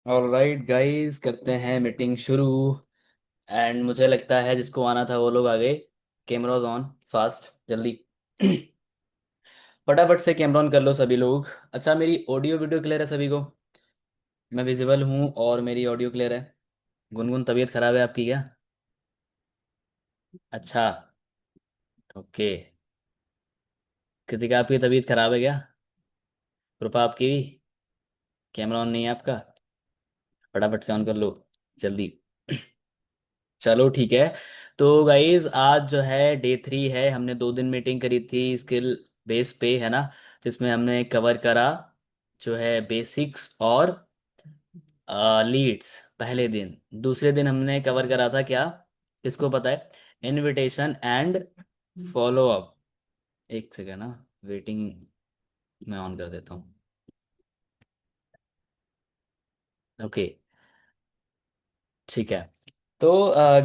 Alright guys, करते हैं meeting शुरू। एंड मुझे लगता है जिसको आना था वो लोग आ गए। कैमराज ऑन, फास्ट, जल्दी। फटाफट से कैमरा ऑन कर लो सभी लोग। अच्छा, मेरी ऑडियो वीडियो क्लियर है सभी को? मैं विजिबल हूँ और मेरी ऑडियो क्लियर है। गुनगुन, तबीयत खराब है आपकी क्या? अच्छा। ओके। कृतिका, आपकी तबीयत खराब है क्या? कृपा, आपकी भी? कैमरा ऑन नहीं है आपका? फटाफट से ऑन कर लो, जल्दी। चलो ठीक है। तो गाइज, आज जो है डे 3 है। हमने 2 दिन मीटिंग करी थी स्किल बेस पे, है ना? जिसमें हमने कवर करा जो है बेसिक्स और लीड्स पहले दिन। दूसरे दिन हमने कवर करा था क्या? किसको पता है? Invitation and follow up. एक सेकेंड ना, वेटिंग में ऑन कर देता हूँ। ओके, ठीक है। तो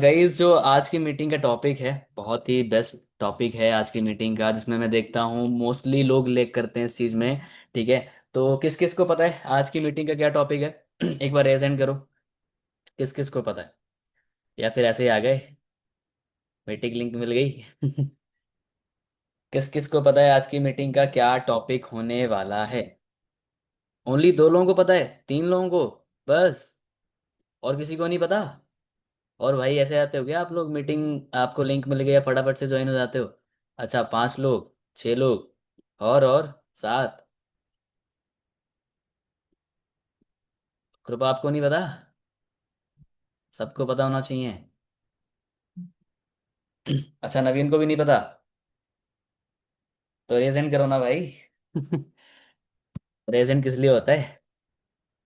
गाइज, जो आज की मीटिंग का टॉपिक है, बहुत ही बेस्ट टॉपिक है आज की मीटिंग का, जिसमें मैं देखता हूँ मोस्टली लोग लेग करते हैं इस चीज़ में। ठीक है। तो किस किस को पता है आज की मीटिंग का क्या टॉपिक है? एक बार रेज हैंड करो। किस किस को पता है? या फिर ऐसे ही आ गए, मीटिंग लिंक मिल गई? किस किस को पता है आज की मीटिंग का क्या टॉपिक होने वाला है? ओनली 2 लोगों को पता है? 3 लोगों को बस? और किसी को नहीं पता? और भाई, ऐसे आते हो क्या आप लोग मीटिंग, आपको लिंक मिल गया फटाफट से ज्वाइन हो जाते हो? अच्छा, 5 लोग, 6 लोग, और 7। कृपा, आपको नहीं पता? सबको पता होना चाहिए। अच्छा, नवीन को भी नहीं पता? तो रेजेंट करो ना भाई। रेजेंट किस लिए होता है?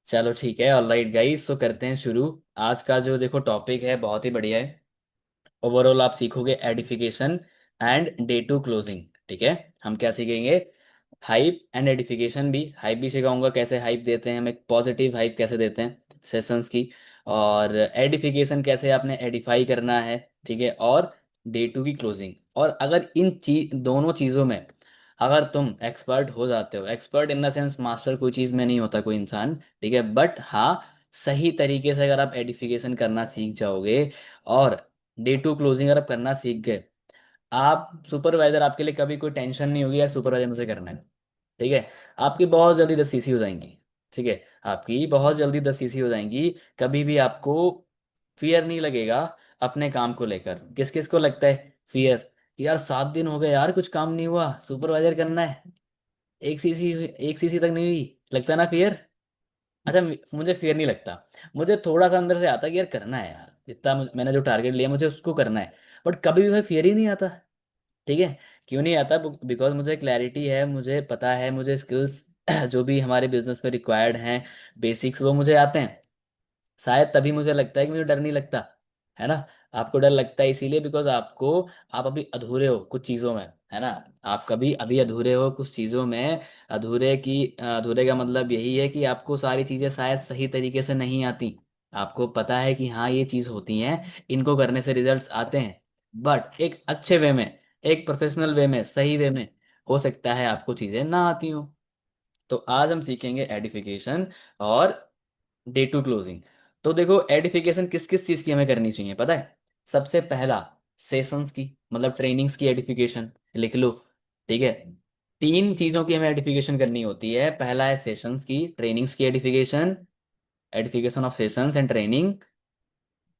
चलो ठीक है, ऑलराइट गाइस, तो करते हैं शुरू। आज का जो देखो टॉपिक है बहुत ही बढ़िया है। ओवरऑल आप सीखोगे एडिफिकेशन एंड डे 2 क्लोजिंग। ठीक है। हम क्या सीखेंगे? हाइप एंड एडिफिकेशन भी। हाइप भी सिखाऊंगा, कैसे हाइप देते हैं हम, एक पॉजिटिव हाइप कैसे देते हैं सेशंस की। और एडिफिकेशन कैसे आपने एडिफाई करना है। ठीक है। और डे 2 की क्लोजिंग। और अगर इन दोनों चीज़ों में अगर तुम एक्सपर्ट हो जाते हो, expert in the sense master कोई चीज़ में नहीं होता कोई इंसान, ठीक है, बट हाँ, सही तरीके से अगर आप एडिफिकेशन करना सीख जाओगे और डे 2 क्लोजिंग अगर आप करना सीख गए, आप सुपरवाइजर, आपके लिए कभी कोई टेंशन नहीं होगी यार सुपरवाइजर मुझे करना है। ठीक है। आपकी बहुत जल्दी 10 सीसी हो जाएंगी। ठीक है। आपकी बहुत जल्दी 10 सीसी हो जाएंगी। कभी भी आपको फियर नहीं लगेगा अपने काम को लेकर। किस किस को लगता है फियर? यार 7 दिन हो गए यार, कुछ काम नहीं हुआ, सुपरवाइजर करना है, 1 सीसी, 1 सीसी तक नहीं हुई, लगता है ना फियर? अच्छा, मुझे फियर नहीं लगता। मुझे थोड़ा सा अंदर से आता है कि यार करना है यार, जितना मैंने जो टारगेट लिया मुझे उसको करना है। बट कभी भी भाई फियर ही नहीं आता। ठीक है। क्यों नहीं आता? बिकॉज मुझे क्लैरिटी है, मुझे पता है, मुझे स्किल्स जो भी हमारे बिजनेस में रिक्वायर्ड हैं, बेसिक्स, वो मुझे आते हैं। शायद तभी मुझे लगता है कि मुझे डर नहीं लगता। है ना? आपको डर लगता है इसीलिए बिकॉज आपको, आप अभी अधूरे हो कुछ चीज़ों में। है ना? आप कभी अभी अधूरे हो कुछ चीज़ों में। अधूरे का मतलब यही है कि आपको सारी चीज़ें शायद सही तरीके से नहीं आती। आपको पता है कि हाँ ये चीज़ होती हैं, इनको करने से रिजल्ट्स आते हैं, बट एक अच्छे वे में, एक प्रोफेशनल वे में, सही वे में हो सकता है आपको चीज़ें ना आती हो। तो आज हम सीखेंगे एडिफिकेशन और डे 2 क्लोजिंग। तो देखो, एडिफिकेशन किस किस चीज की हमें करनी चाहिए पता है? सबसे पहला, सेशंस की, मतलब ट्रेनिंग्स की एडिफिकेशन, लिख लो। ठीक है। 3 चीजों की हमें एडिफिकेशन करनी होती है। पहला है सेशंस की, ट्रेनिंग्स की edification, edification of sessions and training.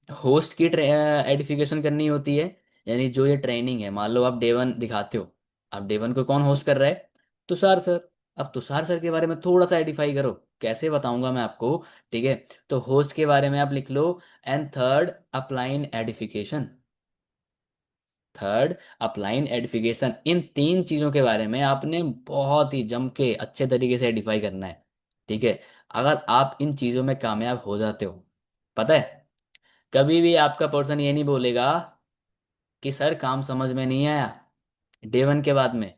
Host की एडिफिकेशन करनी होती है, यानी जो ये ट्रेनिंग है, मान लो आप डे 1 दिखाते हो, आप डे 1 को कौन होस्ट कर रहा है? तुषार सर। अब तुषार सर के बारे में थोड़ा सा एडिफाई करो, कैसे बताऊंगा मैं आपको। ठीक है। तो होस्ट के बारे में आप लिख लो। And third, upline edification. Third, upline edification. इन 3 चीजों के बारे में आपने बहुत ही जम के अच्छे तरीके से एडिफाई करना है। ठीक है। अगर आप इन चीजों में कामयाब हो जाते हो, पता है, कभी भी आपका पर्सन ये नहीं बोलेगा कि सर काम समझ में नहीं आया डे 1 के बाद में।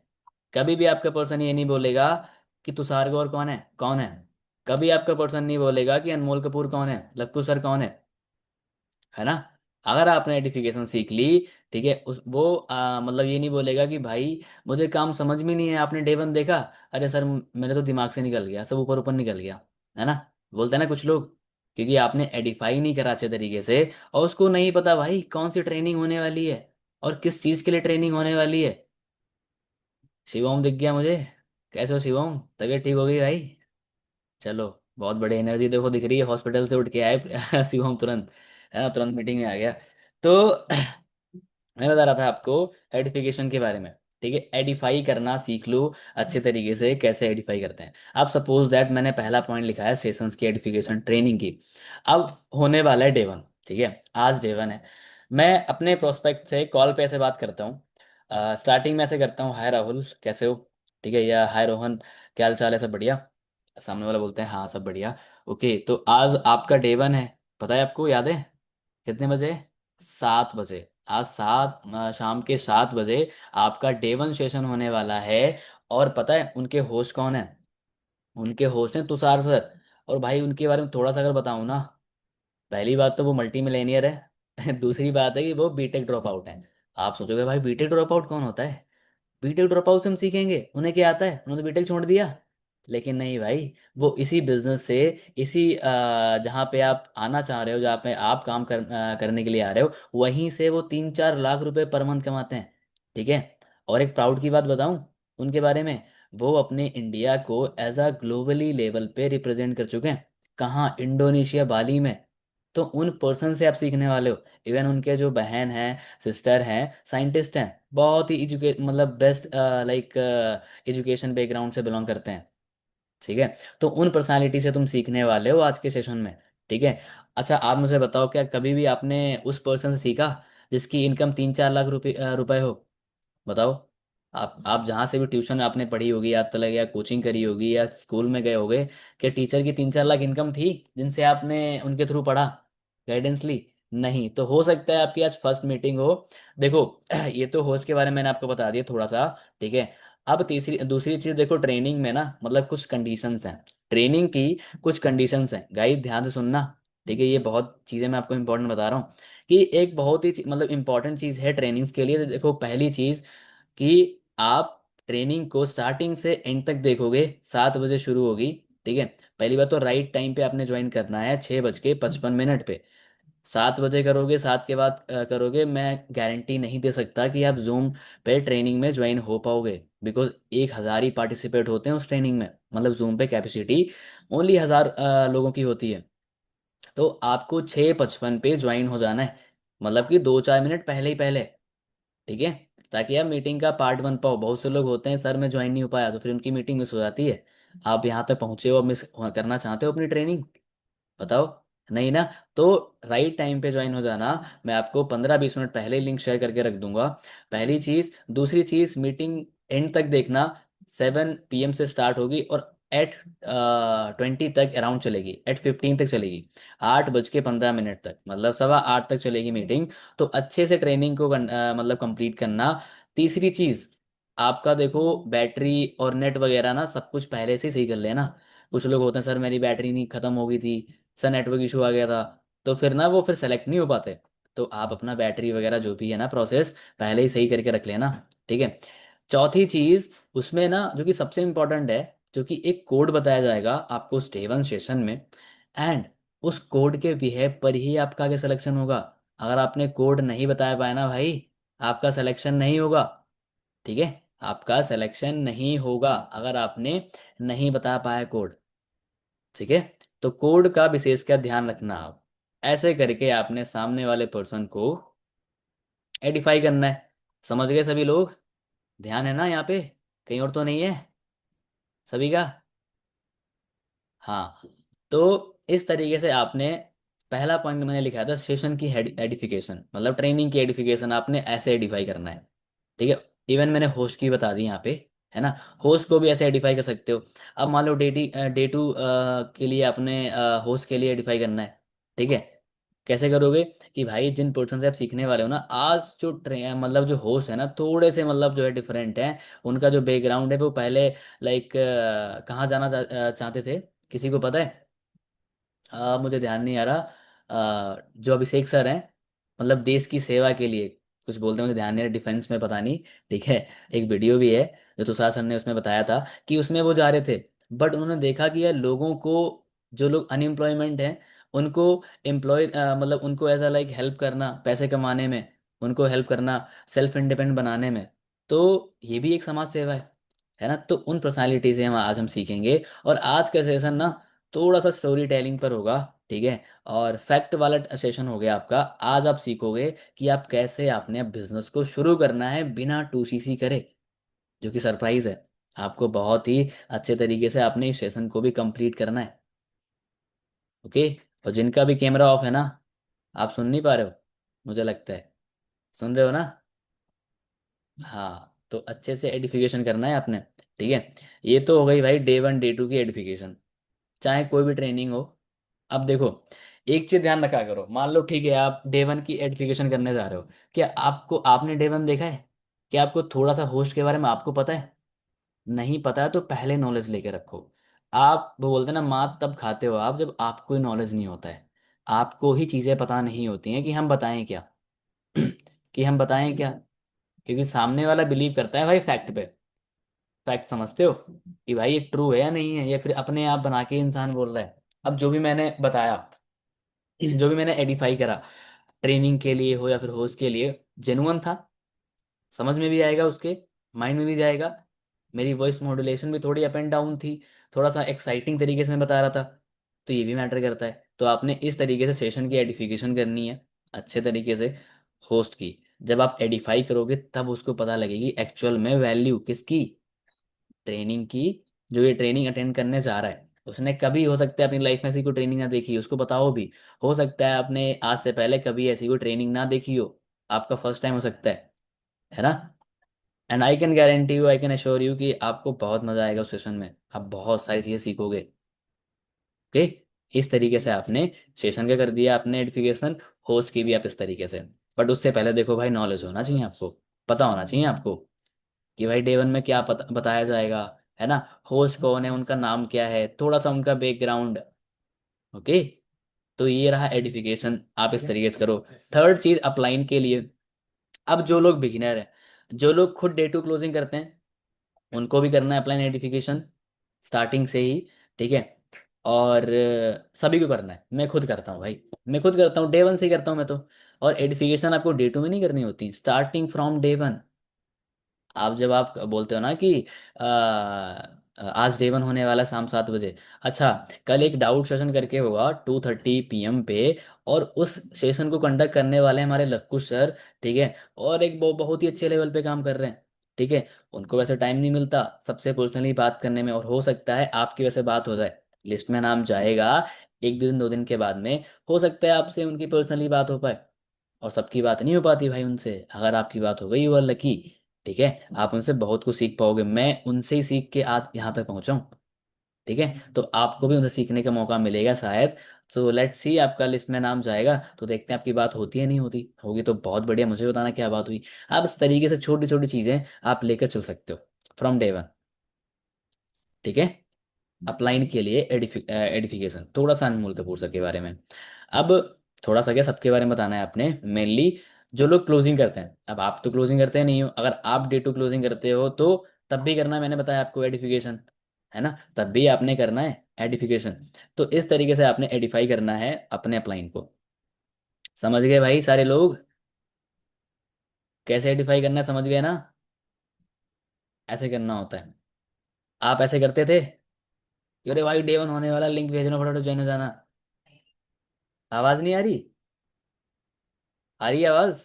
कभी भी आपका पर्सन ये नहीं बोलेगा कि तुषार गौर कौन है, कौन है। कभी आपका पर्सन नहीं बोलेगा कि अनमोल कपूर कौन है, लक्कू सर कौन है। है ना? अगर आपने एडिफिकेशन सीख ली, ठीक है, उस वो मतलब ये नहीं बोलेगा कि भाई मुझे काम समझ में नहीं है, आपने डे 1 देखा, अरे सर मेरे तो दिमाग से निकल गया, सब ऊपर ऊपर निकल गया। है ना? बोलते हैं ना कुछ लोग। क्योंकि आपने एडिफाई नहीं करा अच्छे तरीके से, और उसको नहीं पता भाई कौन सी ट्रेनिंग होने वाली है और किस चीज़ के लिए ट्रेनिंग होने वाली है। शिवम दिख गया मुझे। कैसे हो शिवम, तबीयत ठीक हो गई भाई? चलो, बहुत बड़ी एनर्जी देखो दिख रही है, हॉस्पिटल से उठ के आए शिवम तुरंत, है ना, तुरंत मीटिंग में आ गया। तो मैं बता रहा था आपको एडिफिकेशन के बारे में। ठीक है, एडिफाई करना सीख लो अच्छे तरीके से, कैसे एडिफाई करते हैं। अब सपोज दैट मैंने पहला पॉइंट लिखा है सेशंस की एडिफिकेशन ट्रेनिंग की। अब होने वाला है डे 1। ठीक है, आज डे 1 है। मैं अपने प्रोस्पेक्ट से कॉल पे ऐसे बात करता हूँ। स्टार्टिंग में ऐसे करता हूँ, हाय राहुल कैसे हो? ठीक है, या हाय रोहन क्या हाल चाल है, सब बढ़िया? सामने वाला बोलते हैं हाँ सब बढ़िया। ओके, तो आज आपका डे 1 है। पता है आपको, याद है कितने बजे? 7 बजे। आज शाम के 7 बजे आपका डे 1 सेशन होने वाला है। और पता है उनके होस्ट कौन है? उनके होस्ट हैं तुषार सर। और भाई उनके बारे में थोड़ा सा अगर बताऊं ना, पहली बात तो वो मल्टी मिलेनियर है दूसरी बात है कि वो बीटेक ड्रॉप आउट है। आप सोचोगे भाई बीटेक ड्रॉप आउट कौन होता है? बीटेक ड्रॉप आउट से हम सीखेंगे उन्हें क्या आता है, उन्होंने तो बीटेक छोड़ दिया। लेकिन नहीं भाई, वो इसी बिजनेस से, इसी जहाँ पे आप आना चाह रहे हो, जहाँ पे आप काम करने के लिए आ रहे हो, वहीं से वो 3-4 लाख रुपए पर मंथ कमाते हैं। ठीक है। और एक प्राउड की बात बताऊं उनके बारे में, वो अपने इंडिया को एज अ ग्लोबली लेवल पे रिप्रेजेंट कर चुके हैं। कहाँ? इंडोनेशिया, बाली में। तो उन पर्सन से आप सीखने वाले हो। इवन उनके जो बहन हैं, सिस्टर हैं, साइंटिस्ट हैं, बहुत ही मतलब बेस्ट लाइक एजुकेशन बैकग्राउंड से बिलोंग करते हैं। ठीक है। तो उन पर्सनालिटी से तुम सीखने वाले हो आज के सेशन में। ठीक है। अच्छा, आप मुझे बताओ, क्या कभी भी आपने उस पर्सन से सीखा जिसकी इनकम 3-4 लाख रुपए हो? बताओ। आप जहाँ से भी ट्यूशन आपने पढ़ी होगी आज तक, या कोचिंग करी होगी, या स्कूल में गए होगे, क्या टीचर की 3-4 लाख इनकम थी जिनसे आपने उनके थ्रू पढ़ा, गाइडेंस ली? नहीं। तो हो सकता है आपकी आज फर्स्ट मीटिंग हो। देखो ये तो होस्ट के बारे में मैंने आपको बता दिया थोड़ा सा। ठीक है। अब तीसरी दूसरी चीज देखो, ट्रेनिंग में ना मतलब कुछ कंडीशंस हैं। ट्रेनिंग की कुछ कंडीशंस हैं गाइस, ध्यान से सुनना। ठीक है, ये बहुत चीजें मैं आपको इंपॉर्टेंट बता रहा हूँ कि एक बहुत ही मतलब इंपॉर्टेंट चीज है ट्रेनिंग्स के लिए। तो देखो, पहली चीज कि आप ट्रेनिंग को स्टार्टिंग से एंड तक देखोगे, 7 बजे शुरू होगी। ठीक है। पहली बात तो राइट टाइम पे आपने ज्वाइन करना है, 6:55 पे। 7 बजे करोगे, 7 के बाद करोगे, मैं गारंटी नहीं दे सकता कि आप जूम पे ट्रेनिंग में ज्वाइन हो पाओगे। बिकॉज 1,000 ही पार्टिसिपेट होते हैं उस ट्रेनिंग में, मतलब जूम पे कैपेसिटी ओनली 1,000 लोगों की होती है। तो आपको 6:55 पे ज्वाइन हो जाना है, मतलब कि 2-4 मिनट पहले ही पहले। ठीक है। ताकि आप मीटिंग का पार्ट बन पाओ। बहुत से लोग होते हैं, सर मैं ज्वाइन नहीं हो पाया, तो फिर उनकी मीटिंग मिस हो जाती है। आप यहाँ तक पहुंचे हो, मिस करना चाहते हो अपनी ट्रेनिंग? बताओ। नहीं ना। तो राइट टाइम पे ज्वाइन हो जाना। मैं आपको 15-20 मिनट पहले ही लिंक शेयर करके रख दूंगा। पहली चीज। दूसरी चीज, मीटिंग एंड तक देखना। 7 PM से स्टार्ट होगी और एट 20 तक अराउंड चलेगी, 8:15 तक चलेगी। 8:15 तक, मतलब 7:15 तक चलेगी मीटिंग। तो अच्छे से ट्रेनिंग को मतलब कंप्लीट करना। तीसरी चीज, आपका देखो बैटरी और नेट वगैरह ना सब कुछ पहले से ही सही कर लेना। कुछ लोग होते हैं, सर मेरी बैटरी नहीं खत्म हो गई थी, सर नेटवर्क इशू आ गया था, तो फिर ना वो फिर सेलेक्ट नहीं हो पाते। तो आप अपना बैटरी वगैरह जो भी है ना प्रोसेस, पहले ही सही करके रख लेना। ठीक है। चौथी चीज, उसमें ना जो कि सबसे इंपॉर्टेंट है, जो कि एक कोड बताया जाएगा आपको उस डे 1 सेशन में। एंड उस कोड के बिहेव पर ही आपका आगे सिलेक्शन होगा। अगर आपने कोड नहीं बताया पाया ना भाई, आपका सिलेक्शन नहीं होगा। ठीक है। आपका सिलेक्शन नहीं होगा अगर आपने नहीं बता पाया कोड। ठीक है। तो कोड का विशेष क्या ध्यान रखना आप, ऐसे करके आपने सामने वाले पर्सन को एडिफाई करना है। समझ गए सभी लोग? ध्यान है ना यहाँ पे? कहीं और तो नहीं है सभी का? हाँ। तो इस तरीके से आपने, पहला पॉइंट मैंने लिखा था सेशन की एडिफिकेशन, मतलब ट्रेनिंग की एडिफिकेशन आपने ऐसे एडिफाई करना है। ठीक है। इवन मैंने होस्ट की बता दी यहाँ पे, है ना। होस्ट को भी ऐसे एडिफाई कर सकते हो। अब मान लो डे 2 के लिए आपने होस्ट के लिए एडिफाई करना है। ठीक है। कैसे करोगे? कि भाई जिन पर्सन से आप सीखने वाले हो ना, आज जो मतलब जो होस्ट है ना, थोड़े से मतलब जो है डिफरेंट है। उनका जो बैकग्राउंड है वो पहले लाइक कहाँ जाना चाहते थे, किसी को पता है? मुझे ध्यान नहीं आ रहा। जो अभिषेक सर हैं, मतलब देश की सेवा के लिए कुछ बोलते हैं, मुझे ध्यान नहीं आ रहा, डिफेंस में पता नहीं। ठीक है। एक वीडियो भी है जो तुषार सर ने उसमें बताया था कि उसमें वो जा रहे थे, बट उन्होंने देखा कि यार लोगों को, जो लोग अनएम्प्लॉयमेंट हैं, उनको एम्प्लॉय मतलब उनको एज अ लाइक हेल्प करना पैसे कमाने में, उनको हेल्प करना सेल्फ इंडिपेंडेंट बनाने में, तो ये भी एक समाज सेवा है ना। तो उन पर्सनालिटी से हम आज हम सीखेंगे। और आज का सेशन ना थोड़ा सा स्टोरी टेलिंग पर होगा, ठीक है। और फैक्ट वाला सेशन हो गया आपका। आज आप सीखोगे कि आप कैसे आपने बिजनेस को शुरू करना है बिना 2CC करे, जो कि सरप्राइज है। आपको बहुत ही अच्छे तरीके से आपने इस सेशन को भी कंप्लीट करना है। ओके। और जिनका भी कैमरा ऑफ है ना, आप सुन नहीं पा रहे हो, मुझे लगता है सुन रहे हो ना। हाँ, तो अच्छे से एडिफिकेशन करना है आपने, ठीक है। ये तो हो गई भाई डे 1 डे 2 की एडिफिकेशन, चाहे कोई भी ट्रेनिंग हो। अब देखो, एक चीज ध्यान रखा करो। मान लो ठीक है, आप डे 1 की एडिफिकेशन करने जा रहे हो, क्या आपको आपने डे 1 देखा है? क्या आपको थोड़ा सा होस्ट के बारे में आपको पता है? नहीं पता है तो पहले नॉलेज लेके रखो। आप वो बोलते हैं ना, मात तब खाते हो आप जब आपको नॉलेज नहीं होता है। आपको ही चीजें पता नहीं होती हैं कि हम बताएं क्या। कि हम बताएं क्या, क्योंकि सामने वाला बिलीव करता है भाई फैक्ट पे। फैक्ट समझते हो कि भाई ये ट्रू है या नहीं है, या फिर अपने आप बना के इंसान बोल रहा है। अब जो भी मैंने बताया, जो भी मैंने एडिफाई करा, ट्रेनिंग के लिए हो या फिर होस्ट के लिए, जेन्युइन था, समझ में भी आएगा उसके, माइंड में भी जाएगा। मेरी वॉइस मॉड्यूलेशन भी थोड़ी अप एंड डाउन थी, थोड़ा सा एक्साइटिंग तरीके से मैं बता रहा था, तो ये भी मैटर करता है। तो आपने इस तरीके से सेशन की एडिफिकेशन करनी है, अच्छे तरीके से होस्ट की। जब आप एडिफाई करोगे तब उसको पता लगेगी एक्चुअल में वैल्यू किसकी, ट्रेनिंग की। जो ये ट्रेनिंग अटेंड करने जा रहा है उसने कभी हो सकता है अपनी लाइफ में ऐसी कोई ट्रेनिंग ना देखी हो, उसको बताओ भी। हो सकता है आपने आज से पहले कभी ऐसी कोई ट्रेनिंग ना देखी हो, आपका फर्स्ट टाइम हो सकता है ना। And I can guarantee you, I can assure you कि आपको बहुत मजा आएगा उस सेशन में, आप बहुत सारी चीजें सीखोगे। ओके। इस तरीके से आपने सेशन का कर दिया आपने एडिफिकेशन, होस्ट की भी आप इस तरीके से। बट उससे पहले देखो भाई, नॉलेज होना चाहिए आपको, पता होना चाहिए आपको कि भाई डे 1 में क्या बताया जाएगा, है ना। होस्ट कौन है, उनका नाम क्या है, थोड़ा सा उनका बैकग्राउंड। ओके। तो ये रहा एडिफिकेशन, आप इस तरीके से करो। थर्ड चीज अपलाइन के लिए, अब जो लोग बिगिनर है, जो लोग खुद डे 2 क्लोजिंग करते हैं, उनको भी करना है अपलाइन एडिफिकेशन स्टार्टिंग से ही, ठीक है। और सभी को करना है, मैं खुद करता हूँ भाई, मैं खुद करता हूँ डे 1 से ही करता हूँ मैं तो। और एडिफिकेशन आपको डे 2 में नहीं करनी होती, स्टार्टिंग फ्रॉम डे 1। आप जब आप बोलते हो ना कि आज डे 1 होने वाला है शाम 7 बजे, अच्छा, कल एक डाउट सेशन करके होगा 2:30 PM पे, और उस सेशन को कंडक्ट करने वाले हैं हमारे लवकुश सर, ठीक है। और एक बहुत ही अच्छे लेवल पे काम कर रहे हैं, ठीक है। उनको वैसे टाइम नहीं मिलता सबसे पर्सनली बात करने में, और हो सकता है आपकी वैसे बात हो जाए, लिस्ट में नाम जाएगा 1 दिन 2 दिन के बाद में, हो सकता है आपसे उनकी पर्सनली बात हो पाए। और सबकी बात नहीं हो पाती भाई उनसे, अगर आपकी बात हो गई यू आर लकी, ठीक है। आप उनसे बहुत कुछ सीख पाओगे, मैं उनसे ही सीख के आज यहाँ तक पहुंचा हूँ, ठीक है। तो आपको भी उनसे सीखने का मौका मिलेगा शायद। तो लेट्स सी, आपका लिस्ट में नाम जाएगा तो देखते हैं आपकी बात होती है नहीं होती, होगी तो बहुत बढ़िया, मुझे बताना क्या बात हुई। आप इस तरीके से छोटी छोटी चीजें आप लेकर चल सकते हो फ्रॉम डे 1, ठीक है। अपलाइन के लिए एडिफिकेशन, थोड़ा सा अनमोल कपूर सर के बारे में। अब थोड़ा सा क्या सबके बारे में बताना है आपने, मेनली जो लोग क्लोजिंग करते हैं। अब आप तो क्लोजिंग करते नहीं हो, अगर आप डे 2 क्लोजिंग करते हो तो तब भी करना है, मैंने बताया आपको एडिफिकेशन, है ना, तब भी आपने करना है एडिफिकेशन। तो इस तरीके से आपने एडिफाई करना है अपने अपलाइन को। समझ गए भाई सारे लोग, कैसे एडिफाई करना है, समझ गए ना। ऐसे करना होता है। आप ऐसे करते थे कि अरे भाई डे 1 होने वाला, लिंक भेजना, फटाफट ज्वाइन हो जाना। आवाज नहीं आ रही? आ रही है आवाज?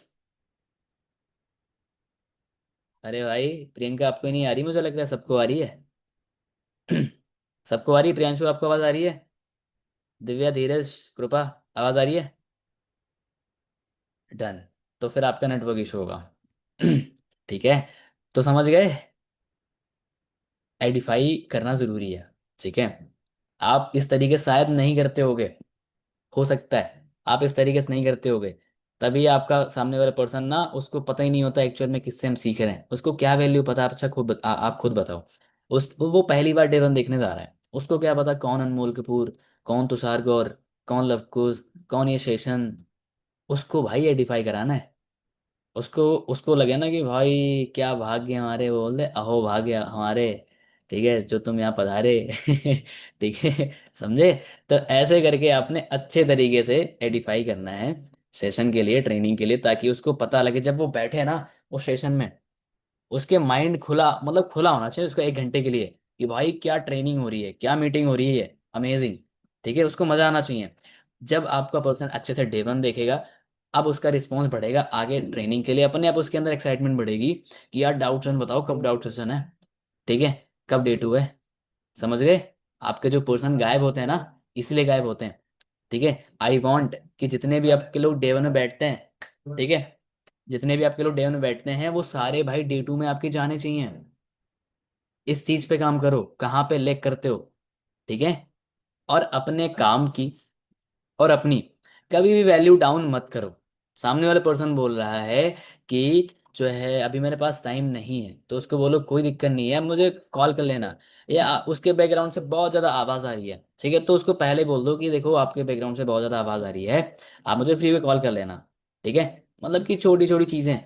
अरे भाई प्रियंका आपको नहीं आ रही, मुझे लग रहा है सबको आ रही है। सबको आ रही है, प्रियांशु आपको आवाज आ रही है? दिव्या, धीरज, कृपा, आवाज आ रही है? डन। तो फिर आपका नेटवर्क इशू होगा। ठीक है। तो समझ गए, एडिफाई करना जरूरी है, ठीक है। आप इस तरीके से शायद नहीं करते होगे, हो सकता है आप इस तरीके से नहीं करते होगे, तभी आपका सामने वाला पर्सन ना, उसको पता ही नहीं होता एक्चुअल में किससे हम सीख रहे हैं, उसको क्या वैल्यू पता है। अच्छा खुद आप खुद बताओ। उस वो पहली बार डे 1 देखने जा रहा है, उसको क्या पता कौन अनमोल कपूर, कौन तुषार गौर, कौन लवकुश, कौन ये सेशन। उसको भाई एडिफाई कराना है। उसको उसको लगे ना कि भाई क्या भाग्य हमारे, वो बोल दे अहो भाग्य हमारे, ठीक है, जो तुम यहाँ पधारे। ठीक है, समझे? तो ऐसे करके आपने अच्छे तरीके से एडिफाई करना है सेशन के लिए, ट्रेनिंग के लिए, ताकि उसको पता लगे जब वो बैठे ना वो सेशन में, उसके माइंड खुला, मतलब खुला होना चाहिए उसका 1 घंटे के लिए, कि भाई क्या ट्रेनिंग हो रही है, क्या मीटिंग हो रही है, अमेजिंग। ठीक है, उसको मजा आना चाहिए। जब आपका पर्सन अच्छे से डे 1 देखेगा, अब उसका रिस्पॉन्स बढ़ेगा आगे ट्रेनिंग के लिए, अपने आप उसके अंदर एक्साइटमेंट बढ़ेगी कि यार डाउट सेशन बताओ, कब डाउट सेशन है, ठीक है, कब डे 2 है। समझ गए? आपके जो पर्सन गायब होते हैं ना, इसलिए गायब होते हैं। ठीक है, आई वॉन्ट कि जितने भी आपके लोग डे 1 में बैठते हैं, ठीक है, जितने भी आपके लोग डे 1 में बैठते हैं वो सारे भाई डे 2 में आपके जाने चाहिए। इस चीज पे काम करो, कहाँ पे लेग करते हो। ठीक है, और अपने काम की और अपनी कभी भी वैल्यू डाउन मत करो। सामने वाला पर्सन बोल रहा है कि जो है अभी मेरे पास टाइम नहीं है, तो उसको बोलो कोई दिक्कत नहीं है, मुझे कॉल कर लेना। या उसके बैकग्राउंड से बहुत ज्यादा आवाज आ रही है, ठीक है, तो उसको पहले बोल दो कि देखो आपके बैकग्राउंड से बहुत ज्यादा आवाज आ रही है, आप मुझे फ्री में कॉल कर लेना। ठीक है, मतलब कि छोटी छोटी चीजें।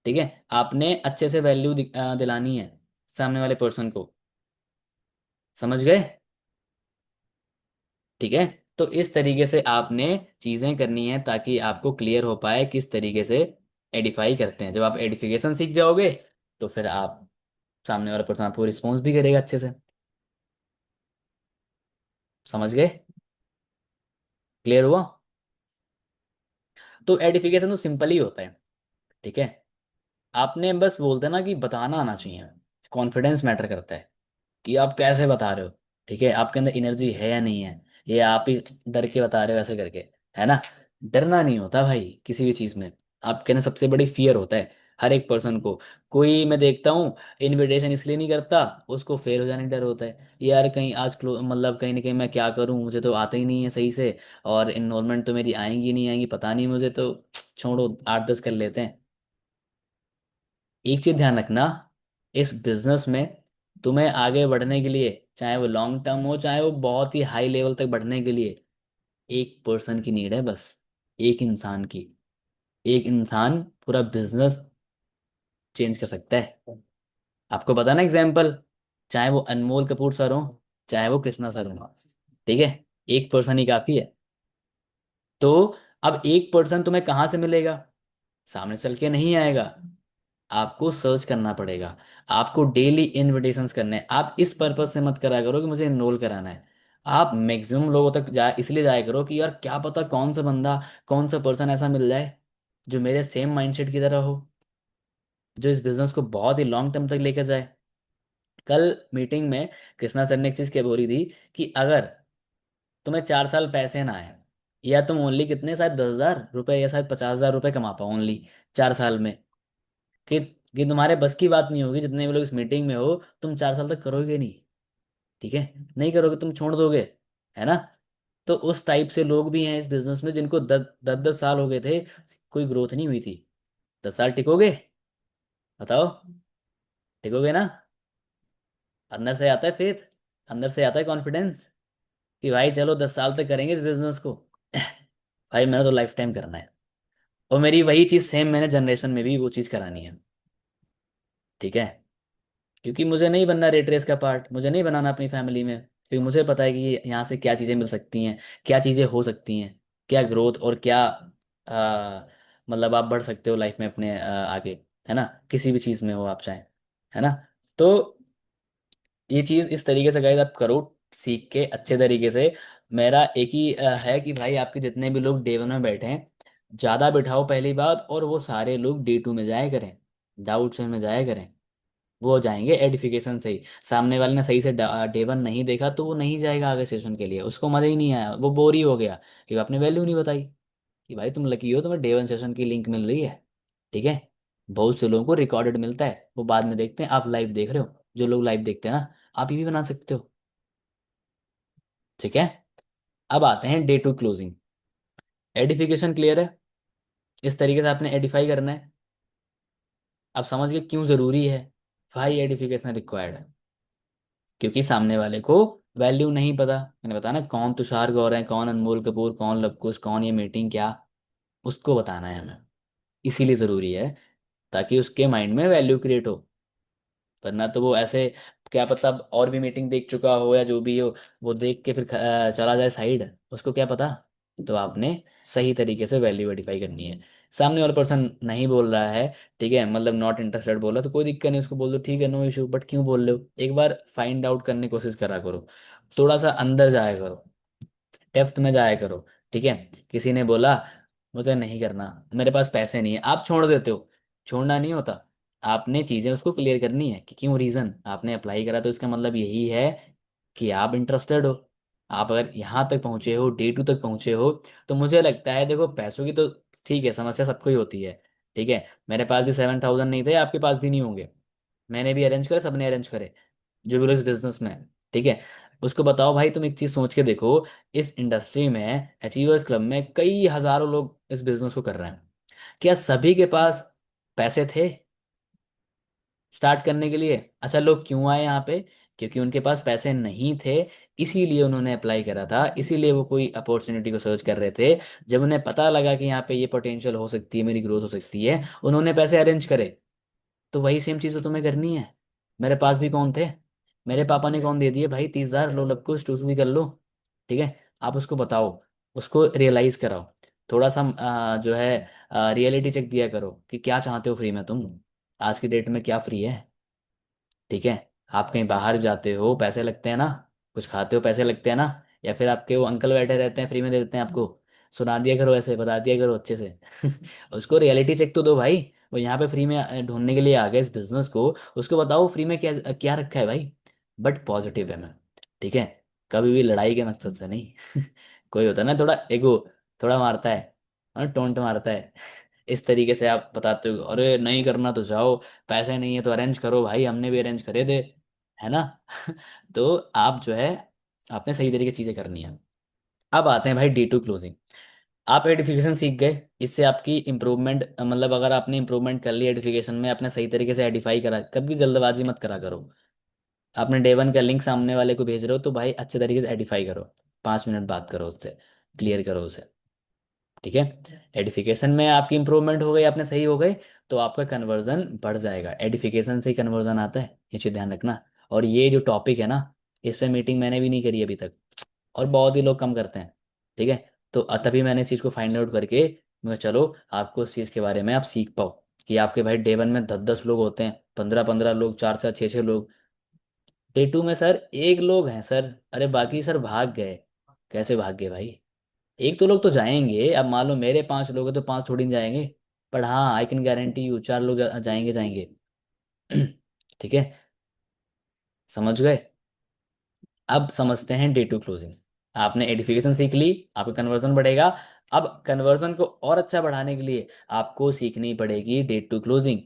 ठीक है, आपने अच्छे से वैल्यू दिलानी है सामने वाले पर्सन को। समझ गए? ठीक है, तो इस तरीके से आपने चीजें करनी है ताकि आपको क्लियर हो पाए किस तरीके से एडिफाई करते हैं। जब आप एडिफिकेशन सीख जाओगे तो फिर आप, सामने वाला पर्सन आपको रिस्पॉन्स भी करेगा अच्छे से। समझ गए? क्लियर हुआ? तो एडिफिकेशन तो सिंपल ही होता है। ठीक है, आपने बस बोलते ना कि बताना आना चाहिए। कॉन्फिडेंस मैटर करता है कि आप कैसे बता रहे हो। ठीक है, आपके अंदर एनर्जी है या नहीं है, ये आप ही डर के बता रहे हो ऐसे करके, है ना? डरना नहीं होता भाई किसी भी चीज में। आपके अंदर सबसे बड़ी फियर होता है हर एक पर्सन को। कोई मैं देखता हूँ इनविटेशन इसलिए नहीं करता, उसको फेल हो जाने का डर होता है, यार कहीं आज मतलब कहीं ना कहीं मैं क्या करूँ, मुझे तो आता ही नहीं है सही से, और इनरोलमेंट तो मेरी आएंगी नहीं आएंगी पता नहीं मुझे तो, छोड़ो 8-10 कर लेते हैं। एक चीज ध्यान रखना, इस बिजनेस में तुम्हें आगे बढ़ने के लिए, चाहे वो लॉन्ग टर्म हो चाहे वो बहुत ही हाई लेवल तक बढ़ने के लिए, एक पर्सन की नीड है बस। एक इंसान की। एक इंसान पूरा बिजनेस चेंज कर सकता है। आपको पता ना एग्जाम्पल, चाहे वो अनमोल कपूर सर हो, चाहे वो कृष्णा सर हो, ठीक है, एक पर्सन ही काफी है। तो अब एक पर्सन तुम्हें कहाँ से मिलेगा? सामने चल के नहीं आएगा, आपको सर्च करना पड़ेगा। आपको डेली इनविटेशंस करने हैं। आप इस पर्पज से मत करा करो कि मुझे इनरोल कराना है। आप मैक्सिमम लोगों तक जा इसलिए जाया करो कि यार क्या पता कौन सा बंदा, कौन सा पर्सन ऐसा मिल जाए जो मेरे सेम माइंडसेट की तरह हो, जो इस बिजनेस को बहुत ही लॉन्ग टर्म तक लेकर जाए। कल मीटिंग में कृष्णा सर ने एक चीज क्या बोली थी कि अगर तुम्हें 4 साल पैसे ना आए, या तुम ओनली कितने, शायद 10,000 रुपए या शायद 50,000 रुपए कमा पाओ ओनली 4 साल में, कि कि तुम्हारे बस की बात नहीं होगी, जितने भी लोग इस मीटिंग में हो तुम 4 साल तक करोगे नहीं। ठीक है, नहीं करोगे, तुम छोड़ दोगे, है ना? तो उस टाइप से लोग भी हैं इस बिजनेस में जिनको 10-10 साल हो गए थे, कोई ग्रोथ नहीं हुई थी। 10 साल टिकोगे? बताओ, टिकोगे ना? अंदर से आता है फेथ, अंदर से आता है कॉन्फिडेंस कि भाई चलो 10 साल तक करेंगे इस बिजनेस को। भाई मैंने तो लाइफ टाइम करना है। और मेरी वही चीज सेम मैंने जनरेशन में भी वो चीज करानी है। ठीक है, क्योंकि मुझे नहीं बनना रेट रेस का पार्ट, मुझे नहीं बनाना अपनी फैमिली में, क्योंकि मुझे पता है कि यहाँ से क्या चीज़ें मिल सकती हैं, क्या चीज़ें हो सकती हैं, क्या ग्रोथ और क्या मतलब आप बढ़ सकते हो लाइफ में अपने आगे, है ना? किसी भी चीज़ में हो आप चाहें, है ना? तो ये चीज़ इस तरीके से गाइस आप करो, सीख के अच्छे तरीके से। मेरा एक ही है कि भाई आपके जितने भी लोग डे 1 में बैठे हैं, ज़्यादा बिठाओ पहली बात, और वो सारे लोग डे 2 में जाया करें, डाउट में जाया करें। वो हो जाएंगे एडिफिकेशन से ही। सामने वाले ने सही से डे 1 नहीं देखा तो वो नहीं जाएगा आगे सेशन के लिए, उसको मजा ही नहीं आया, वो बोर ही हो गया कि आपने वैल्यू नहीं बताई कि भाई तुम लकी हो तुम्हें डे 1 सेशन की लिंक मिल रही है। ठीक है, बहुत से लोगों को रिकॉर्डेड मिलता है, वो बाद में देखते हैं, आप लाइव देख रहे हो, जो लोग लाइव देखते हैं ना, आप ये भी बना सकते हो। ठीक है, अब आते हैं डे 2 क्लोजिंग। एडिफिकेशन क्लियर है? इस तरीके से आपने एडिफाई करना है। अब समझ गए क्यों जरूरी है भाई एडिफिकेशन रिक्वायर्ड? क्योंकि सामने वाले को वैल्यू नहीं पता। मैंने बताया ना, कौन तुषार गौर है, कौन अनमोल कपूर, कौन लवकुश, कौन ये मीटिंग क्या, उसको बताना है हमें। इसीलिए ज़रूरी है, ताकि उसके माइंड में वैल्यू क्रिएट हो। वरना तो वो ऐसे क्या पता अब और भी मीटिंग देख चुका हो या जो भी हो, वो देख के फिर चला जाए साइड, उसको क्या पता। तो आपने सही तरीके से वैल्यू आइडेंटिफाई करनी है। सामने वाला पर्सन नहीं बोल रहा है, ठीक है, मतलब नॉट इंटरेस्टेड बोल रहा है, तो कोई दिक्कत नहीं, उसको बोल दो ठीक है नो इशू, बट क्यों बोल रहे हो, एक बार फाइंड आउट करने की कोशिश करा करो, थोड़ा सा अंदर जाया करो, डेप्थ में जाया करो। ठीक है, किसी ने बोला मुझे नहीं करना, मेरे पास पैसे नहीं है, आप छोड़ देते हो, छोड़ना नहीं होता, आपने चीजें उसको क्लियर करनी है कि क्यों, रीजन आपने अप्लाई करा, तो इसका मतलब यही है कि आप इंटरेस्टेड हो। आप अगर यहाँ तक पहुंचे हो, डे 2 तक पहुंचे हो, तो मुझे लगता है देखो पैसों की तो ठीक है, समस्या सबको ही होती है। ठीक है, मेरे पास भी 7,000 नहीं थे, आपके पास भी नहीं होंगे, मैंने भी अरेंज करे, सबने अरेंज करे, जो भी लोग इस बिजनेस में है। ठीक है, उसको बताओ भाई तुम एक चीज सोच के देखो, इस इंडस्ट्री में, अचीवर्स क्लब में कई हजारों लोग इस बिजनेस को कर रहे हैं, क्या सभी के पास पैसे थे स्टार्ट करने के लिए? अच्छा, लोग क्यों आए यहाँ पे? क्योंकि उनके पास पैसे नहीं थे, इसीलिए उन्होंने अप्लाई करा था, इसीलिए वो कोई अपॉर्चुनिटी को सर्च कर रहे थे। जब उन्हें पता लगा कि यहाँ पे ये पोटेंशियल हो सकती है, मेरी ग्रोथ हो सकती है, उन्होंने पैसे अरेंज करे। तो वही सेम चीज़ तो तुम्हें करनी है। मेरे पास भी कौन थे, मेरे पापा ने कौन दे दिए भाई 30,000, लो लपको स्टूसी कर लो। ठीक है, आप उसको बताओ, उसको रियलाइज कराओ, थोड़ा सा जो है रियलिटी चेक दिया करो कि क्या चाहते हो फ्री में तुम, आज की डेट में क्या फ्री है। ठीक है, आप कहीं बाहर जाते हो पैसे लगते हैं ना, कुछ खाते हो पैसे लगते हैं ना, या फिर आपके वो अंकल बैठे रहते हैं फ्री में दे देते हैं आपको, सुना दिया करो, ऐसे बता दिया करो अच्छे से। उसको रियलिटी चेक तो दो भाई, वो यहाँ पे फ्री में ढूंढने के लिए आ गए इस बिजनेस को, उसको बताओ फ्री में क्या क्या रखा है भाई, बट पॉजिटिव वे में। ठीक है, कभी भी लड़ाई के मकसद से नहीं। कोई होता है ना थोड़ा एगो, थोड़ा मारता है और टोंट मारता है, इस तरीके से आप बताते हो, अरे नहीं करना तो जाओ, पैसे नहीं है तो अरेंज करो भाई, हमने भी अरेंज करे थे, है ना। तो आप जो है, आपने सही तरीके से चीजें करनी है। अब आते हैं भाई D2 क्लोजिंग। आप एडिफिकेशन सीख गए, इससे आपकी इंप्रूवमेंट, मतलब अगर आपने इंप्रूवमेंट कर ली एडिफिकेशन में, आपने सही तरीके से एडिफाई करा, कभी जल्दबाजी मत करा करो। आपने डे 1 का लिंक सामने वाले को भेज रहे हो, तो भाई अच्छे तरीके से एडिफाई करो, 5 मिनट बात करो उससे, क्लियर करो उसे। ठीक है, एडिफिकेशन में आपकी इंप्रूवमेंट हो गई, आपने सही हो गए, तो आपका कन्वर्जन बढ़ जाएगा, एडिफिकेशन से ही कन्वर्जन आता है, ये चीज़ ध्यान रखना। और ये जो टॉपिक है ना, इस पे मीटिंग मैंने भी नहीं करी अभी तक, और बहुत ही लोग कम करते हैं। ठीक है, तो तभी मैंने इस चीज़ को फाइंड आउट करके, मैं चलो आपको इस चीज़ के बारे में आप सीख पाओ, कि आपके भाई डे 1 में 10-10 लोग होते हैं, 15-15 लोग, 4-4 6-6 लोग, डे 2 में सर एक लोग हैं सर, अरे बाकी सर भाग गए। कैसे भाग गए भाई? एक तो लोग तो जाएंगे, अब मान लो मेरे 5 लोग हैं तो 5 थोड़ी ना जाएंगे, पर हाँ आई कैन गारंटी यू 4 लोग जाएंगे जाएंगे। ठीक है, समझ गए? अब समझते हैं डे 2 क्लोजिंग। आपने एडिफिकेशन सीख ली, आपका कन्वर्जन बढ़ेगा। अब कन्वर्जन को और अच्छा बढ़ाने के लिए आपको सीखनी पड़ेगी day 2 closing.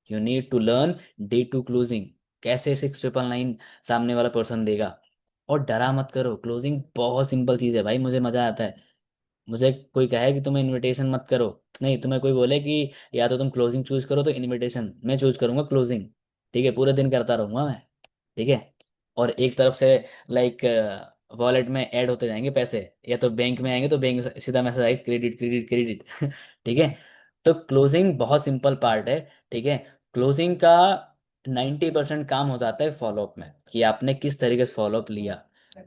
You need to learn day 2 closing, कैसे 6,999 सामने वाला पर्सन देगा। और डरा मत करो, क्लोजिंग बहुत सिंपल चीज़ है भाई, मुझे मजा आता है। मुझे कोई कहे कि तुम्हें इनविटेशन मत करो, नहीं, तुम्हें कोई बोले कि या तो तुम क्लोजिंग चूज करो तो इनविटेशन, मैं चूज करूंगा क्लोजिंग। ठीक है, पूरे दिन करता रहूंगा मैं। ठीक है, और एक तरफ से लाइक वॉलेट में ऐड होते जाएंगे पैसे, या तो बैंक में आएंगे तो बैंक से सीधा मैसेज आएगा क्रेडिट क्रेडिट क्रेडिट। ठीक है, तो क्लोजिंग बहुत सिंपल पार्ट है। ठीक है, क्लोजिंग का 90% काम हो जाता है फॉलोअप में, कि आपने किस तरीके से फॉलोअप लिया।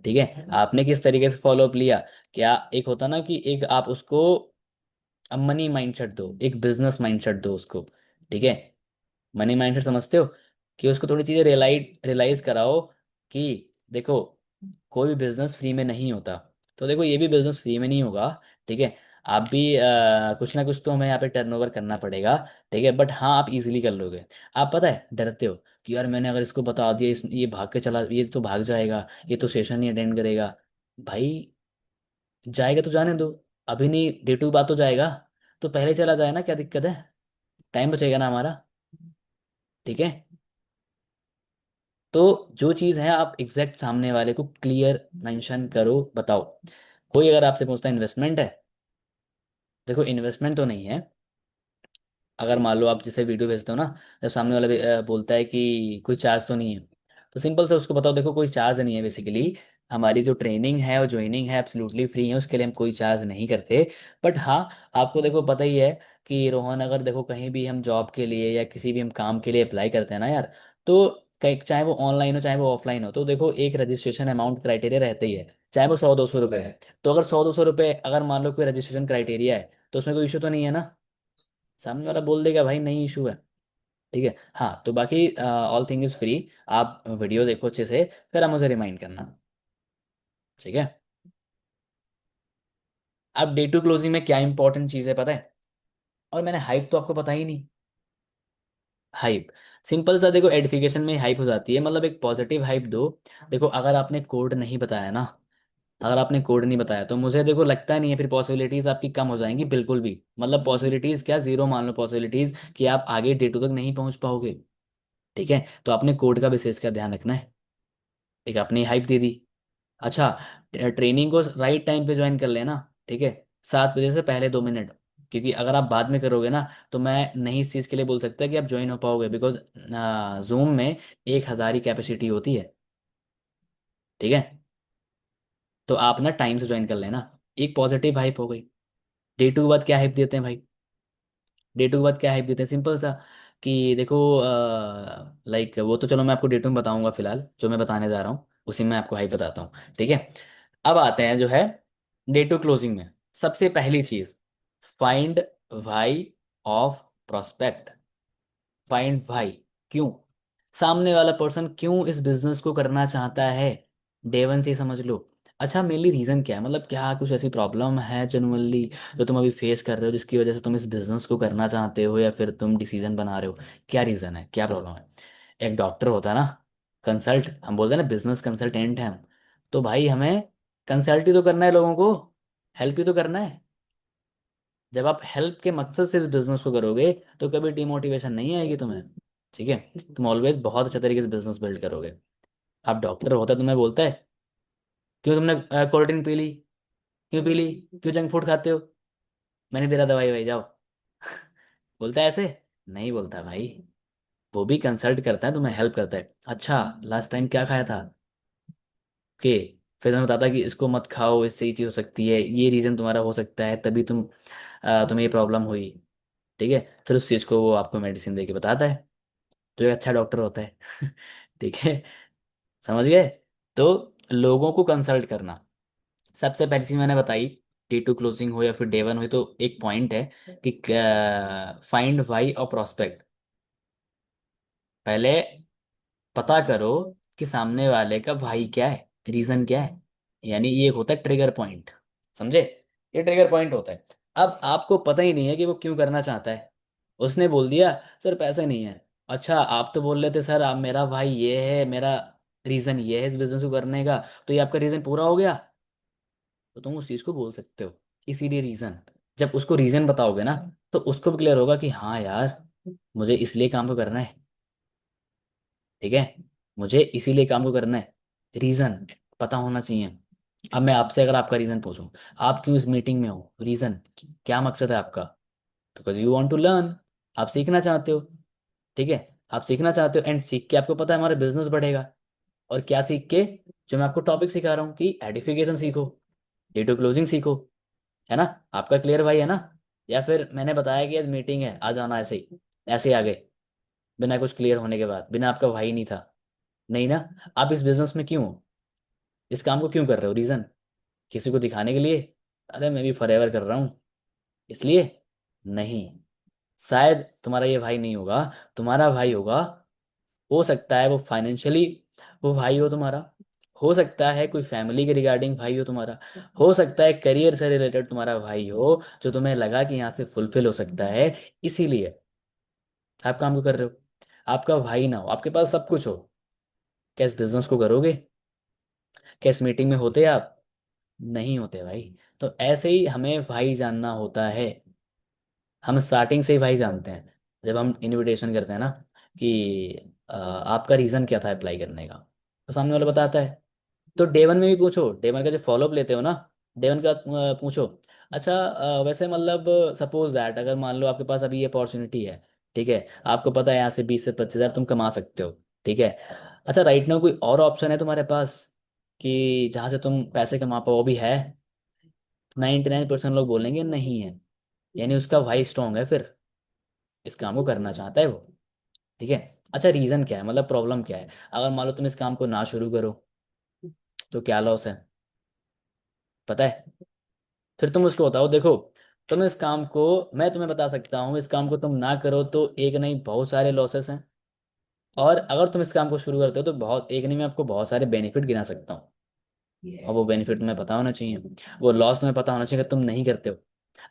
ठीक है, आपने किस तरीके से फॉलोअप लिया, क्या एक होता ना कि एक आप उसको अब मनी माइंडसेट दो, एक बिजनेस माइंडसेट दो उसको। ठीक है, मनी माइंडसेट समझते हो, कि उसको थोड़ी चीजें रियलाइज कराओ, कि देखो कोई भी बिजनेस फ्री में नहीं होता, तो देखो ये भी बिजनेस फ्री में नहीं होगा। ठीक है, आप भी कुछ ना कुछ तो हमें यहाँ पे टर्नओवर करना पड़ेगा। ठीक है, बट हाँ आप इजीली कर लोगे। आप पता है डरते हो कि यार मैंने अगर इसको बता दिया, ये भाग के चला, ये तो भाग जाएगा, ये तो सेशन नहीं अटेंड करेगा। भाई जाएगा तो जाने दो, अभी नहीं डे 2 बात तो जाएगा, तो पहले चला जाए ना, क्या दिक्कत है, टाइम बचेगा ना हमारा। ठीक है, तो जो चीज़ है आप एग्जैक्ट सामने वाले को क्लियर मेंशन करो, बताओ। कोई अगर आपसे पूछता है इन्वेस्टमेंट है, देखो इन्वेस्टमेंट तो नहीं है। अगर मान लो आप जैसे वीडियो भेजते हो ना, जब सामने वाला बोलता है कि कोई चार्ज तो नहीं है, तो सिंपल से उसको बताओ देखो कोई चार्ज नहीं है बेसिकली, हमारी जो ट्रेनिंग है और ज्वाइनिंग है एब्सोल्युटली फ्री है, उसके लिए हम कोई चार्ज नहीं करते। बट हाँ, आपको देखो पता ही है कि रोहन, अगर देखो कहीं भी हम जॉब के लिए या किसी भी हम काम के लिए अप्लाई करते हैं ना यार, तो चाहे वो ऑनलाइन हो चाहे वो ऑफलाइन हो, तो देखो एक रजिस्ट्रेशन अमाउंट क्राइटेरिया रहता ही है, चाहे वो 100-200 रुपये है। तो अगर 100-200 रुपये अगर मान लो कोई रजिस्ट्रेशन क्राइटेरिया है, तो उसमें कोई इशू तो नहीं है ना। सामने वाला बोल देगा भाई नहीं इशू है। ठीक है, हाँ, तो बाकी ऑल थिंग इज फ्री। आप वीडियो देखो अच्छे से, फिर आप मुझे रिमाइंड करना। ठीक है। अब डे टू क्लोजिंग में क्या इंपॉर्टेंट चीज़ है पता है? और मैंने हाइप तो आपको पता ही नहीं। हाइप सिंपल सा, देखो एडिफिकेशन में हाइप हो जाती है, मतलब एक पॉजिटिव हाइप दो। देखो अगर आपने कोड नहीं बताया ना, अगर आपने कोड नहीं बताया तो मुझे देखो लगता नहीं है फिर पॉसिबिलिटीज आपकी कम हो जाएंगी बिल्कुल भी, मतलब पॉसिबिलिटीज क्या, जीरो मान लो पॉसिबिलिटीज कि आप आगे डे टू तक नहीं पहुंच पाओगे। ठीक है, तो आपने कोड का विशेष का ध्यान रखना है। एक आपने हाइप दे दी। अच्छा, ट्रेनिंग को राइट टाइम पे ज्वाइन कर लेना। ठीक है, 7 बजे से पहले 2 मिनट, क्योंकि अगर आप बाद में करोगे ना, तो मैं नहीं इस चीज़ के लिए बोल सकता कि आप ज्वाइन हो पाओगे, बिकॉज जूम में 1,000 ही कैपेसिटी होती है। ठीक है, तो आप ना टाइम से ज्वाइन कर लेना। एक पॉजिटिव हाइप हो गई। डे टू के बाद क्या हाइप देते हैं भाई? डे टू के बाद क्या हाइप देते हैं, सिंपल सा, कि देखो लाइक वो तो चलो मैं आपको डे टू में बताऊंगा, फिलहाल जो मैं बताने जा रहा हूँ उसी में आपको हाइप बताता हूँ। ठीक है, अब आते हैं जो है डे टू क्लोजिंग में। सबसे पहली चीज, find why of prospect. Find why, क्यों सामने वाला पर्सन क्यों इस बिजनेस को करना चाहता है, डे वन से ही समझ लो। अच्छा, मेनली रीजन क्या है, मतलब क्या कुछ ऐसी प्रॉब्लम है जनरली जो तुम अभी फेस कर रहे हो, जिसकी वजह से तुम इस बिजनेस को करना चाहते हो, या फिर तुम डिसीजन बना रहे हो। क्या रीजन है, क्या प्रॉब्लम है? एक डॉक्टर होता है ना, कंसल्ट हम बोलते हैं ना, बिजनेस कंसल्टेंट है हम। तो भाई हमें कंसल्ट ही तो करना है लोगों को, हेल्प ही तो करना है। जब आप हेल्प के मकसद से इस बिजनेस को करोगे, तो कभी डिमोटिवेशन नहीं आएगी तुम्हें। ठीक है, तुम ऑलवेज बहुत अच्छे तरीके से बिजनेस बिल्ड करोगे। आप डॉक्टर होता है, तुम्हें बोलता है क्यों तुमने कोल्ड ड्रिंक पी ली, क्यों पी ली, क्यों जंक फूड खाते हो, मैंने दे रहा दवाई भाई जाओ। बोलता है ऐसे? नहीं बोलता भाई। वो भी कंसल्ट करता है, तुम्हें हेल्प करता है। अच्छा, लास्ट टाइम क्या खाया था, के फिर तुम्हें बताता है कि इसको मत खाओ, इससे ये चीज़ हो सकती है, ये रीज़न तुम्हारा हो सकता है, तभी तुम्हें ये प्रॉब्लम हुई। ठीक है, फिर उस चीज़ को वो आपको मेडिसिन दे के बताता है। तो एक अच्छा डॉक्टर होता है। ठीक है, समझ गए? तो लोगों को कंसल्ट करना सबसे पहली चीज मैंने बताई। डे टू क्लोजिंग हो या फिर डे वन हो, तो एक पॉइंट है कि फाइंड वाई और प्रोस्पेक्ट। पहले पता करो कि सामने वाले का भाई क्या है, रीजन क्या है। यानी ये एक होता है ट्रिगर पॉइंट, समझे? ये ट्रिगर पॉइंट होता है। अब आपको पता ही नहीं है कि वो क्यों करना चाहता है। उसने बोल दिया सर पैसे नहीं है। अच्छा, आप तो बोल रहे थे सर आप, मेरा भाई ये है, मेरा रीजन ये है इस बिजनेस को करने का, तो ये आपका रीजन पूरा हो गया। तो तुम उस चीज को बोल सकते हो, इसीलिए रीजन। जब उसको रीजन बताओगे ना, तो उसको भी क्लियर होगा कि हाँ यार, मुझे इसलिए काम को करना है। ठीक है, मुझे इसीलिए काम को करना है, रीजन पता होना चाहिए। अब मैं आपसे अगर आपका रीजन पूछूं, आप क्यों इस मीटिंग में हो, रीजन क्या मकसद है आपका? Because you want to learn, आप सीखना चाहते हो। ठीक है, आप सीखना चाहते हो, एंड सीख के आपको पता है हमारा बिजनेस बढ़ेगा। और क्या सीख के? जो मैं आपको टॉपिक सिखा रहा हूँ कि एडिफिकेशन सीखो, डे टू क्लोजिंग सीखो। है ना? आपका क्लियर भाई है ना? या फिर मैंने बताया कि आज मीटिंग है, आ जाना ऐसे ही, ऐसे ही आ गए, बिना कुछ क्लियर होने के बाद, बिना आपका भाई नहीं था? नहीं ना। आप इस बिजनेस में क्यों हो, इस काम को क्यों कर रहे हो, रीजन किसी को दिखाने के लिए? अरे मैं भी फॉरएवर कर रहा हूँ इसलिए? नहीं। शायद तुम्हारा ये भाई नहीं होगा, तुम्हारा भाई होगा, हो सकता है वो फाइनेंशियली वो भाई हो तुम्हारा, हो सकता है कोई फैमिली के रिगार्डिंग भाई हो तुम्हारा, हो सकता है करियर से रिलेटेड तुम्हारा भाई हो, जो तुम्हें लगा कि यहाँ से फुलफिल हो सकता है, इसीलिए आप काम को कर रहे हो। आपका भाई ना हो, आपके पास सब कुछ हो, क्या इस बिजनेस को करोगे? क्या इस मीटिंग में होते आप? नहीं होते भाई। तो ऐसे ही हमें भाई जानना होता है। हम स्टार्टिंग से ही भाई जानते हैं, जब हम इनविटेशन करते हैं ना, कि आपका रीज़न क्या था अप्लाई करने का, तो सामने वाला बताता है। तो डे वन में भी पूछो, डे वन का जो फॉलोअप लेते हो ना, डे वन का पूछो। अच्छा, वैसे मतलब सपोज दैट अगर मान लो आपके पास अभी ये अपॉर्चुनिटी है, ठीक है, आपको पता है यहाँ से 20 से 25 हज़ार तुम कमा सकते हो। ठीक है, अच्छा राइट नाउ कोई और ऑप्शन है तुम्हारे पास कि जहाँ से तुम पैसे कमा पाओ, वो भी है? 99% लोग बोलेंगे नहीं है। यानी उसका भाई स्ट्रांग है फिर, इस काम को करना चाहता है वो। ठीक है, अच्छा, रीजन क्या है, मतलब प्रॉब्लम क्या है? अगर मान लो तुम इस काम को ना शुरू करो तो क्या लॉस है, पता है? फिर तुम उसको बताओ, देखो, तुम इस काम को, मैं तुम्हें बता सकता हूँ, इस काम को तुम ना करो तो एक नहीं बहुत सारे लॉसेस हैं। और अगर तुम इस काम को शुरू करते हो तो बहुत, एक नहीं, मैं आपको बहुत सारे बेनिफिट गिना सकता हूँ। और वो बेनिफिट तुम्हें पता होना चाहिए, वो लॉस तुम्हें पता होना चाहिए कि तुम नहीं करते हो।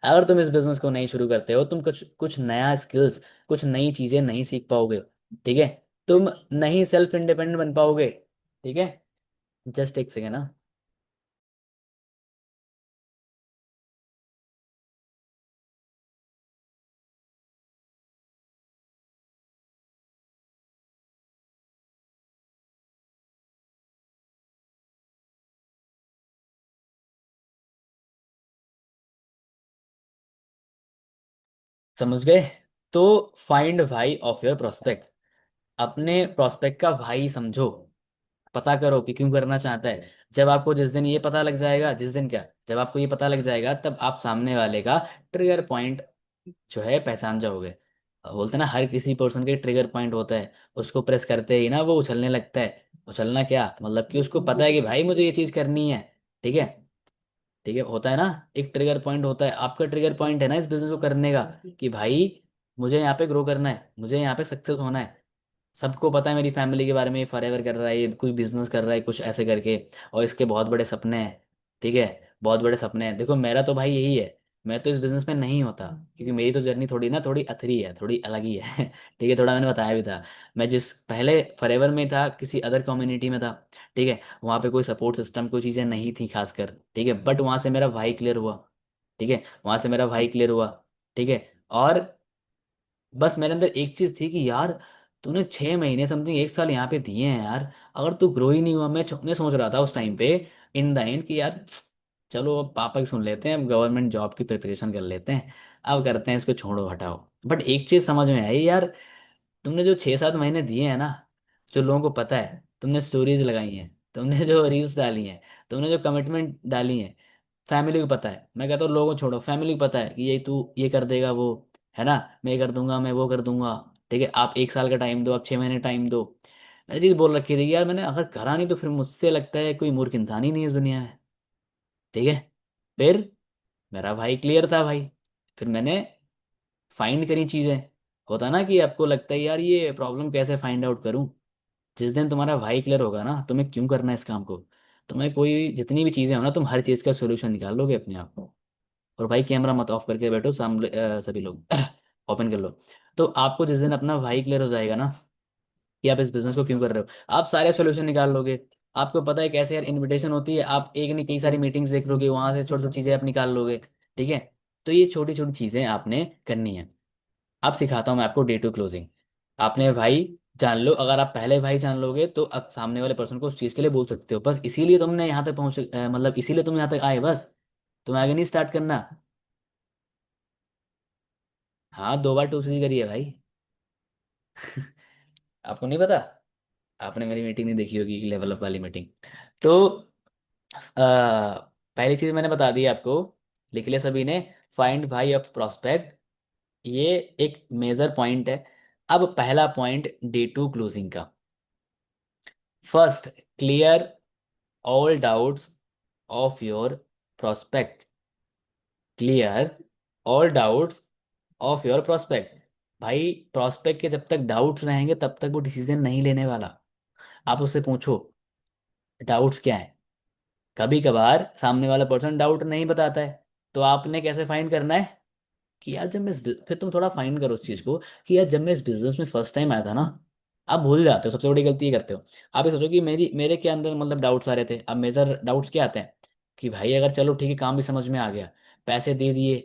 अगर तुम इस बिजनेस को नहीं शुरू करते हो, तुम कुछ कुछ नया स्किल्स, कुछ नई चीजें नहीं सीख पाओगे। ठीक है? तुम नहीं सेल्फ इंडिपेंडेंट बन पाओगे। ठीक है? जस्ट एक सेकेंड ना। समझ गए? तो फाइंड भाई ऑफ योर प्रोस्पेक्ट, अपने प्रोस्पेक्ट का भाई समझो, पता करो कि क्यों करना चाहता है। जब आपको जिस दिन ये पता लग जाएगा, जिस दिन क्या, जब आपको ये पता लग जाएगा, तब आप सामने वाले का ट्रिगर पॉइंट जो है पहचान जाओगे। बोलते हैं ना, हर किसी पर्सन के ट्रिगर पॉइंट होता है, उसको प्रेस करते ही ना वो उछलने लगता है। उछलना क्या मतलब, कि उसको पता है कि भाई मुझे ये चीज करनी है। ठीक है? ठीक है, होता है ना, एक ट्रिगर पॉइंट होता है। आपका ट्रिगर पॉइंट है ना इस बिजनेस को करने का, कि भाई मुझे यहाँ पे ग्रो करना है, मुझे यहाँ पे सक्सेस होना है। सबको पता है मेरी फैमिली के बारे में, ये फॉरएवर कर रहा है, ये कोई बिजनेस कर रहा है कुछ ऐसे करके, और इसके बहुत बड़े सपने हैं। ठीक है? बहुत बड़े सपने हैं। देखो मेरा तो भाई यही है, मैं तो इस बिजनेस में नहीं होता, क्योंकि मेरी तो जर्नी थोड़ी ना, थोड़ी अथरी है, थोड़ी अलग ही है। ठीक है, थोड़ा मैंने बताया भी था। मैं जिस पहले फॉरएवर में था, किसी अदर कम्युनिटी में था। ठीक है? वहाँ पे कोई सपोर्ट सिस्टम, कोई चीज़ें नहीं थी खासकर। ठीक है, बट वहाँ से मेरा भाई क्लियर हुआ। ठीक है, वहाँ से मेरा भाई क्लियर हुआ। ठीक है? और बस मेरे अंदर एक चीज थी कि यार, तूने 6 महीने समथिंग 1 साल यहाँ पे दिए हैं यार, अगर तू ग्रो ही नहीं हुआ, मैं सोच रहा था उस टाइम पे, इन द एंड, कि यार चलो अब पापा की सुन लेते हैं, अब गवर्नमेंट जॉब की प्रिपरेशन कर लेते हैं, अब करते हैं इसको, छोड़ो हटाओ। बट एक चीज समझ में आई यार, तुमने जो 6-7 महीने दिए हैं ना, जो लोगों को पता है, तुमने स्टोरीज लगाई हैं, तुमने जो रील्स डाली हैं, तुमने जो कमिटमेंट डाली है, फैमिली को पता है, मैं कहता हूँ लोगों को छोड़ो, फैमिली को पता है कि ये तू ये कर देगा वो, है ना, मैं ये कर दूंगा, मैं वो कर दूंगा। ठीक है, आप 1 साल का टाइम दो, आप 6 महीने टाइम दो। मैंने चीज बोल रखी थी कि यार, मैंने अगर करा नहीं तो फिर मुझसे लगता है कोई मूर्ख इंसान ही नहीं है इस दुनिया में। ठीक है? फिर मेरा भाई क्लियर था भाई, फिर मैंने फाइंड करी चीजें। होता ना कि आपको लगता है यार ये प्रॉब्लम कैसे फाइंड आउट करूं, जिस दिन तुम्हारा भाई क्लियर होगा ना, तुम्हें क्यों करना है इस काम को, तुम्हें कोई जितनी भी चीजें हो ना, तुम हर चीज का सोल्यूशन निकाल लोगे अपने आप को। और भाई कैमरा मत ऑफ करके बैठो सामने, सभी लोग ओपन कर लो। तो आपको जिस दिन अपना भाई क्लियर हो जाएगा ना, कि आप इस बिजनेस को क्यों कर रहे हो, आप सारे सोल्यूशन निकाल लोगे। आपको पता है कैसे यार इनविटेशन होती है, आप एक नहीं कई सारी मीटिंग्स देख लोगे, वहां से छोटी छोटी चीजें आप निकाल लोगे। ठीक है? तो ये छोटी छोटी चीजें आपने करनी है। अब सिखाता हूँ मैं आपको डे टू क्लोजिंग। आपने भाई जान लो, अगर आप पहले भाई जान लोगे तो अब सामने वाले पर्सन को उस चीज के लिए बोल सकते हो, बस इसीलिए तुमने यहाँ तक पहुंच, मतलब इसीलिए तुम यहाँ तक आए बस, तुम्हें आगे नहीं स्टार्ट करना। हाँ, 2 बार 2 सीजी करी है भाई। आपको नहीं पता? आपने मेरी मीटिंग नहीं देखी होगी, लेवल अप वाली मीटिंग। तो पहली चीज मैंने बता दी आपको, लिख लिया सभी ने, फाइंड भाई ऑफ प्रोस्पेक्ट, ये एक मेजर पॉइंट है। अब पहला पॉइंट डे टू क्लोजिंग का। First, clear all doubts of your prospect. Clear all doubts of your prospect. भाई प्रोस्पेक्ट के जब तक डाउट्स रहेंगे तब तक वो डिसीजन नहीं लेने वाला। आप उससे पूछो डाउट्स क्या है। कभी कभार सामने वाला पर्सन डाउट नहीं बताता है, तो आपने कैसे फाइंड करना है, कि यार जब मैं फिर तुम थोड़ा फाइंड करो उस चीज को, कि यार जब मैं इस बिजनेस में फर्स्ट टाइम आया था ना, आप भूल जाते हो, सबसे बड़ी गलती ये करते हो। आप ये सोचो कि मेरे के अंदर मतलब डाउट्स आ रहे थे। अब मेजर डाउट्स क्या आते हैं, कि भाई अगर चलो ठीक है, काम भी समझ में आ गया, पैसे दे दिए,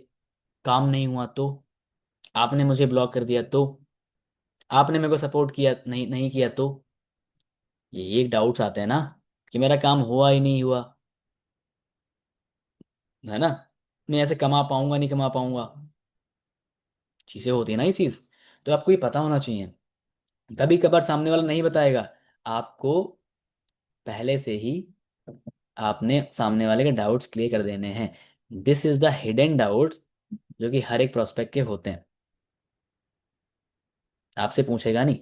काम नहीं हुआ तो, आपने मुझे ब्लॉक कर दिया तो, आपने मेरे को सपोर्ट किया नहीं नहीं किया तो, ये एक डाउट्स आते हैं ना, कि मेरा काम हुआ ही नहीं हुआ, है ना, मैं ऐसे कमा पाऊंगा नहीं कमा पाऊंगा, चीजें होती है ना ये चीज। तो आपको ये पता होना चाहिए। कभी कभार सामने वाला नहीं बताएगा आपको, पहले से ही आपने सामने वाले के डाउट्स क्लियर कर देने हैं। This is the hidden doubts, जो कि हर एक प्रोस्पेक्ट के होते हैं, आपसे पूछेगा नहीं।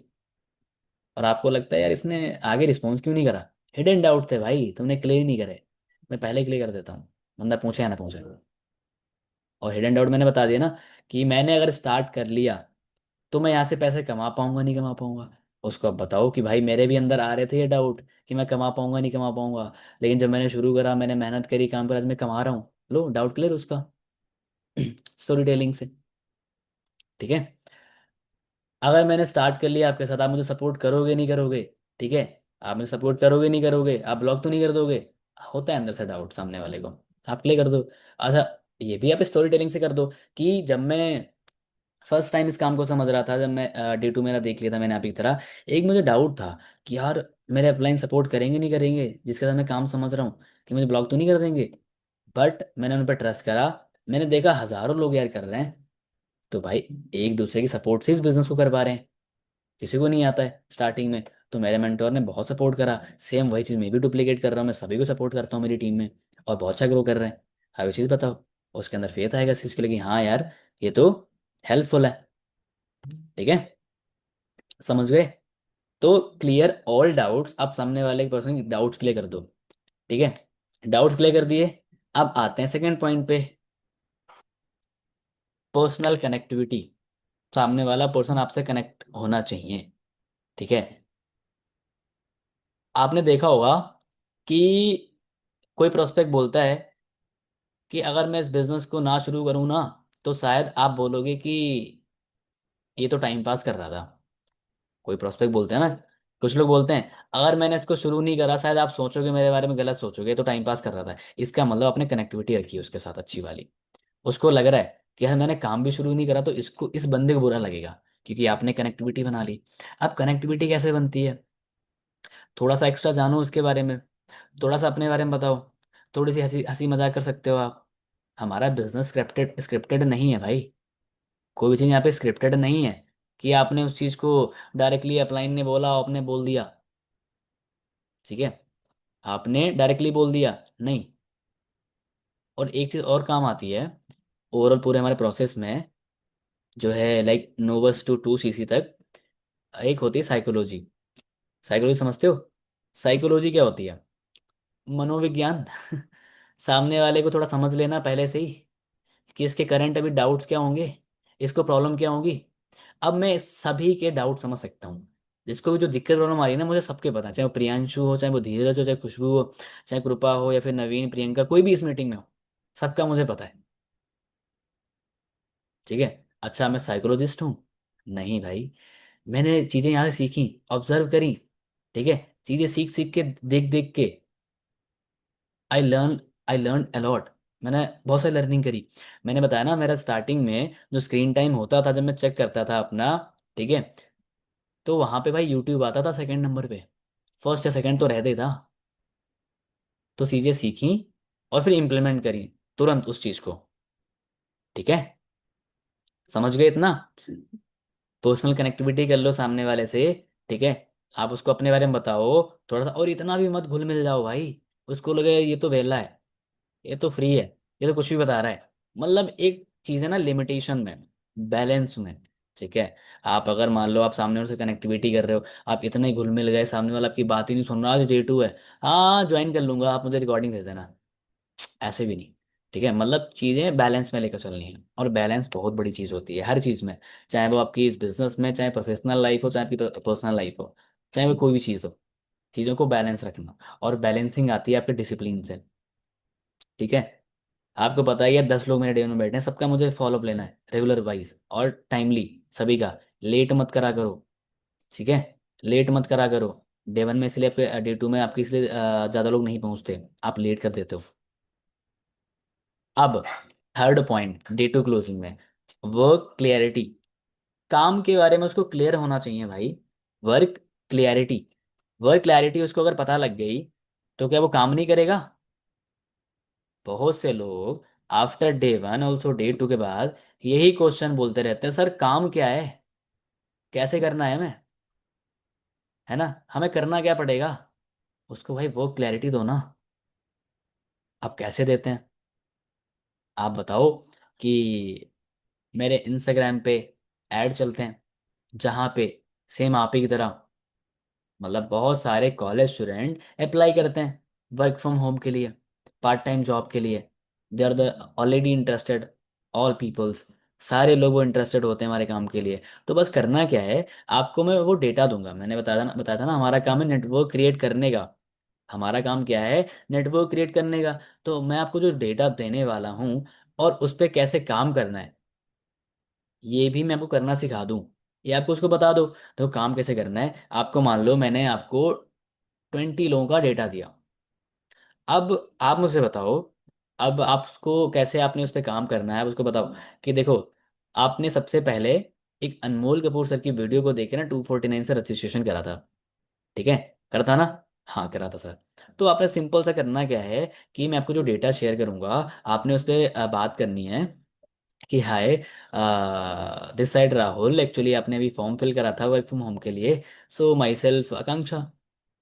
और आपको लगता है यार इसने आगे रिस्पॉन्स क्यों नहीं करा। हिडन डाउट थे भाई, तुमने क्लियर नहीं करे। मैं पहले क्लियर कर देता हूँ, बंदा पूछे या ना पूछे। और हिडन डाउट मैंने बता दिया ना, कि मैंने अगर स्टार्ट कर लिया तो मैं यहाँ से पैसे कमा पाऊंगा नहीं कमा पाऊंगा। उसको अब बताओ कि भाई मेरे भी अंदर आ रहे थे ये डाउट कि मैं कमा पाऊंगा नहीं कमा पाऊंगा, लेकिन जब मैंने शुरू करा, मैंने मेहनत करी, काम करा, आज मैं कमा रहा हूँ। लो डाउट क्लियर उसका। स्टोरी टेलिंग से। ठीक है। अगर मैंने स्टार्ट कर लिया आपके साथ, आप मुझे सपोर्ट करोगे नहीं करोगे। ठीक है। आप मुझे सपोर्ट करोगे नहीं करोगे, आप ब्लॉक तो नहीं कर दोगे। होता है अंदर से डाउट सामने वाले को, आप क्लियर कर दो। अच्छा, ये भी आप स्टोरी टेलिंग से कर दो कि जब मैं फर्स्ट टाइम इस काम को समझ रहा था, जब मैं डे टू मेरा देख लिया था मैंने आपकी तरह, एक मुझे डाउट था कि यार मेरे अपलाइन सपोर्ट करेंगे नहीं करेंगे, जिसके साथ मैं काम समझ रहा हूँ, कि मुझे ब्लॉक तो नहीं कर देंगे। बट मैंने उन पर ट्रस्ट करा। मैंने देखा हजारों लोग यार कर रहे हैं, तो भाई एक दूसरे की सपोर्ट से इस बिजनेस को कर पा रहे हैं। किसी को नहीं आता है स्टार्टिंग में। तो मेरे मेंटोर ने बहुत सपोर्ट करा। सेम वही चीज़ मैं भी डुप्लीकेट कर रहा हूँ, मैं सभी को सपोर्ट करता हूँ मेरी टीम में, और बहुत अच्छा ग्रो कर रहे हैं। अब ये चीज़ बताओ, उसके अंदर फेथ आएगा इस चीज़ के लिए कि हाँ यार ये तो हेल्पफुल है। ठीक है। समझ गए। तो क्लियर ऑल डाउट्स, आप सामने वाले पर्सन की डाउट्स क्लियर कर दो। ठीक है। डाउट्स क्लियर कर दिए। अब आते हैं सेकंड पॉइंट पे, पर्सनल कनेक्टिविटी। सामने वाला पर्सन आपसे कनेक्ट होना चाहिए। ठीक है। आपने देखा होगा कि कोई प्रोस्पेक्ट बोलता है कि अगर मैं इस बिजनेस को ना शुरू करूँ ना, तो शायद आप बोलोगे कि ये तो टाइम पास कर रहा था। कोई प्रोस्पेक्ट बोलते हैं ना, कुछ लोग बोलते हैं अगर मैंने इसको शुरू नहीं करा, शायद आप सोचोगे मेरे बारे में गलत सोचोगे, ये तो टाइम पास कर रहा था। इसका मतलब आपने कनेक्टिविटी रखी है उसके साथ अच्छी वाली। उसको लग रहा है कि यार मैंने काम भी शुरू नहीं करा तो इसको, इस बंदे को बुरा लगेगा, क्योंकि आपने कनेक्टिविटी बना ली। अब कनेक्टिविटी कैसे बनती है, थोड़ा सा एक्स्ट्रा जानो उसके बारे में, थोड़ा सा अपने बारे में बताओ, थोड़ी सी हंसी हंसी मजाक कर सकते हो आप। हमारा बिजनेस स्क्रिप्टेड स्क्रिप्टेड नहीं है भाई। कोई भी चीज़ यहाँ पे स्क्रिप्टेड नहीं है कि आपने उस चीज़ को डायरेक्टली अपलाइन ने बोला आपने बोल दिया। ठीक है। आपने डायरेक्टली बोल दिया नहीं। और एक चीज़ और काम आती है ओवरऑल पूरे हमारे प्रोसेस में, जो है लाइक नोवस टू 2 CC तक, एक होती है साइकोलॉजी। साइकोलॉजी समझते हो। साइकोलॉजी क्या होती है, मनोविज्ञान। सामने वाले को थोड़ा समझ लेना पहले से ही, कि इसके करंट अभी डाउट्स क्या होंगे, इसको प्रॉब्लम क्या होगी। अब मैं सभी के डाउट समझ सकता हूँ। जिसको भी जो दिक्कत प्रॉब्लम आ रही है ना, मुझे सबके पता है, चाहे वो प्रियांशु हो, चाहे वो धीरज हो, चाहे खुशबू हो, चाहे कृपा हो, या फिर नवीन, प्रियंका, कोई भी इस मीटिंग में हो, सबका मुझे पता है। ठीक है। अच्छा मैं साइकोलॉजिस्ट हूँ, नहीं भाई। मैंने चीजें यहाँ से सीखी, ऑब्जर्व करी। ठीक है। चीजें सीख सीख के, देख देख के, I learn I learn a lot. मैंने बहुत सारी लर्निंग करी। मैंने बताया ना, मेरा स्टार्टिंग में जो स्क्रीन टाइम होता था, जब मैं चेक करता था अपना, ठीक है, तो वहां पे भाई यूट्यूब आता था सेकंड नंबर पे। फर्स्ट या सेकंड तो रहते ही था। तो चीजें सीखी और फिर इम्प्लीमेंट करी तुरंत उस चीज को। ठीक है। समझ गए इतना। पर्सनल कनेक्टिविटी कर लो सामने वाले से। ठीक है। आप उसको अपने बारे में बताओ थोड़ा सा, और इतना भी मत घुल मिल जाओ भाई, उसको लगे ये तो वेला है, ये तो फ्री है, ये तो कुछ भी बता रहा है। मतलब एक चीज है ना, लिमिटेशन में, बैलेंस में। ठीक है। आप अगर मान लो आप सामने वाले से कनेक्टिविटी कर रहे हो, आप इतने घुल मिल गए, सामने वाला आपकी बात ही नहीं सुन रहा, आज डे 2 है, हाँ ज्वाइन कर लूंगा, आप मुझे रिकॉर्डिंग भेज देना, ऐसे भी नहीं। ठीक है। मतलब चीजें बैलेंस में लेकर चलनी है, और बैलेंस बहुत बड़ी चीज होती है हर चीज में। चाहे वो आपकी इस बिजनेस में, चाहे प्रोफेशनल लाइफ हो, चाहे आपकी पर्सनल लाइफ हो, चाहे वो कोई भी चीज हो, चीजों को बैलेंस रखना। और बैलेंसिंग आती है आपके डिसिप्लिन से। ठीक है। आपको पता ही है 10 लोग मेरे डे में बैठे हैं, सबका मुझे फॉलोअप लेना है रेगुलर वाइज और टाइमली, सभी का। लेट मत करा करो। ठीक है। लेट मत करा करो। डे 1 में इसलिए आपके, डे 2 में आपके इसलिए ज़्यादा लोग नहीं पहुंचते, आप लेट कर देते हो। अब थर्ड पॉइंट डे 2 क्लोजिंग में, वर्क क्लियरिटी। काम के बारे में उसको क्लियर होना चाहिए भाई। Work clarity. वर्क क्लैरिटी उसको अगर पता लग गई, तो क्या वो काम नहीं करेगा। बहुत से लोग आफ्टर डे 1 ऑल्सो डे 2 के बाद यही क्वेश्चन बोलते रहते हैं, सर काम क्या है, कैसे करना है हमें, है ना, हमें करना क्या पड़ेगा। उसको भाई वो क्लैरिटी दो ना। आप कैसे देते हैं, आप बताओ कि मेरे इंस्टाग्राम पे ऐड चलते हैं, जहाँ पे सेम आप ही की तरह मतलब बहुत सारे कॉलेज स्टूडेंट अप्लाई करते हैं वर्क फ्रॉम होम के लिए, पार्ट टाइम जॉब के लिए। They are the already interested, all peoples, सारे लोग वो इंटरेस्टेड होते हैं हमारे काम के लिए। तो बस करना क्या है, आपको मैं वो डेटा दूंगा। मैंने बताया था ना हमारा काम है नेटवर्क क्रिएट करने का। हमारा काम क्या है, नेटवर्क क्रिएट करने का। तो मैं आपको जो डेटा देने वाला हूँ और उस पर कैसे काम करना है, ये भी मैं आपको करना सिखा दूं, ये आपको उसको बता दो। तो काम कैसे करना है, आपको मान लो मैंने आपको 20 लोगों का डेटा दिया। अब आप मुझसे बताओ, अब आप उसको कैसे, आपने उस पर काम करना है, आप उसको बताओ कि देखो, आपने सबसे पहले एक अनमोल कपूर सर की वीडियो को देख के ना 249 से रजिस्ट्रेशन करा था, ठीक है? करा था ना? हाँ करा था सर। तो आपने सिंपल सा करना क्या है कि मैं आपको जो डेटा शेयर करूंगा, आपने उस पर बात करनी है कि हाय, दिस साइड राहुल, एक्चुअली आपने अभी फॉर्म फिल करा था वर्क फ्रॉम होम के लिए, सो माई सेल्फ आकांक्षा,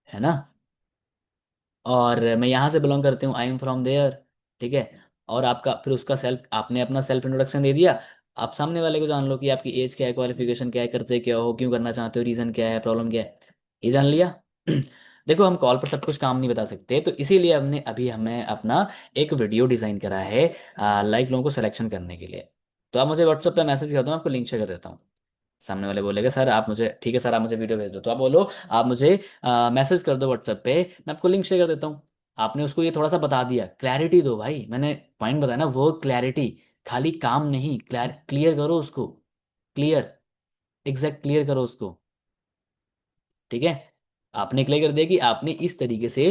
है ना, और मैं यहाँ से बिलोंग करती हूँ, आई एम फ्रॉम देयर, ठीक है? और आपका फिर उसका सेल्फ, आपने अपना सेल्फ इंट्रोडक्शन दे दिया। आप सामने वाले को जान लो कि आपकी एज क्या है, क्वालिफिकेशन क्या है, करते क्या हो, क्यों करना चाहते हो, रीज़न क्या है, प्रॉब्लम क्या है, ये जान लिया। देखो हम कॉल पर सब कुछ काम नहीं बता सकते, तो इसीलिए हमने अभी हमें अपना एक वीडियो डिज़ाइन करा है लाइक लोगों को सिलेक्शन करने के लिए। तो आप मुझे व्हाट्सएप पे मैसेज कर दो, मैं आपको लिंक शेयर कर देता हूँ। सामने वाले बोलेगा सर आप मुझे, ठीक है सर आप मुझे वीडियो भेज दो, तो आप बोलो आप मुझे मैसेज कर दो व्हाट्सएप पे, मैं आपको लिंक शेयर कर देता हूँ। आपने उसको ये थोड़ा सा बता दिया, क्लैरिटी दो भाई, मैंने पॉइंट बताया ना, वो क्लैरिटी, खाली काम नहीं, क्लियर करो उसको, क्लियर, एग्जैक्ट क्लियर करो उसको, ठीक है? आपने क्लियर कर दिया कि आपने इस तरीके से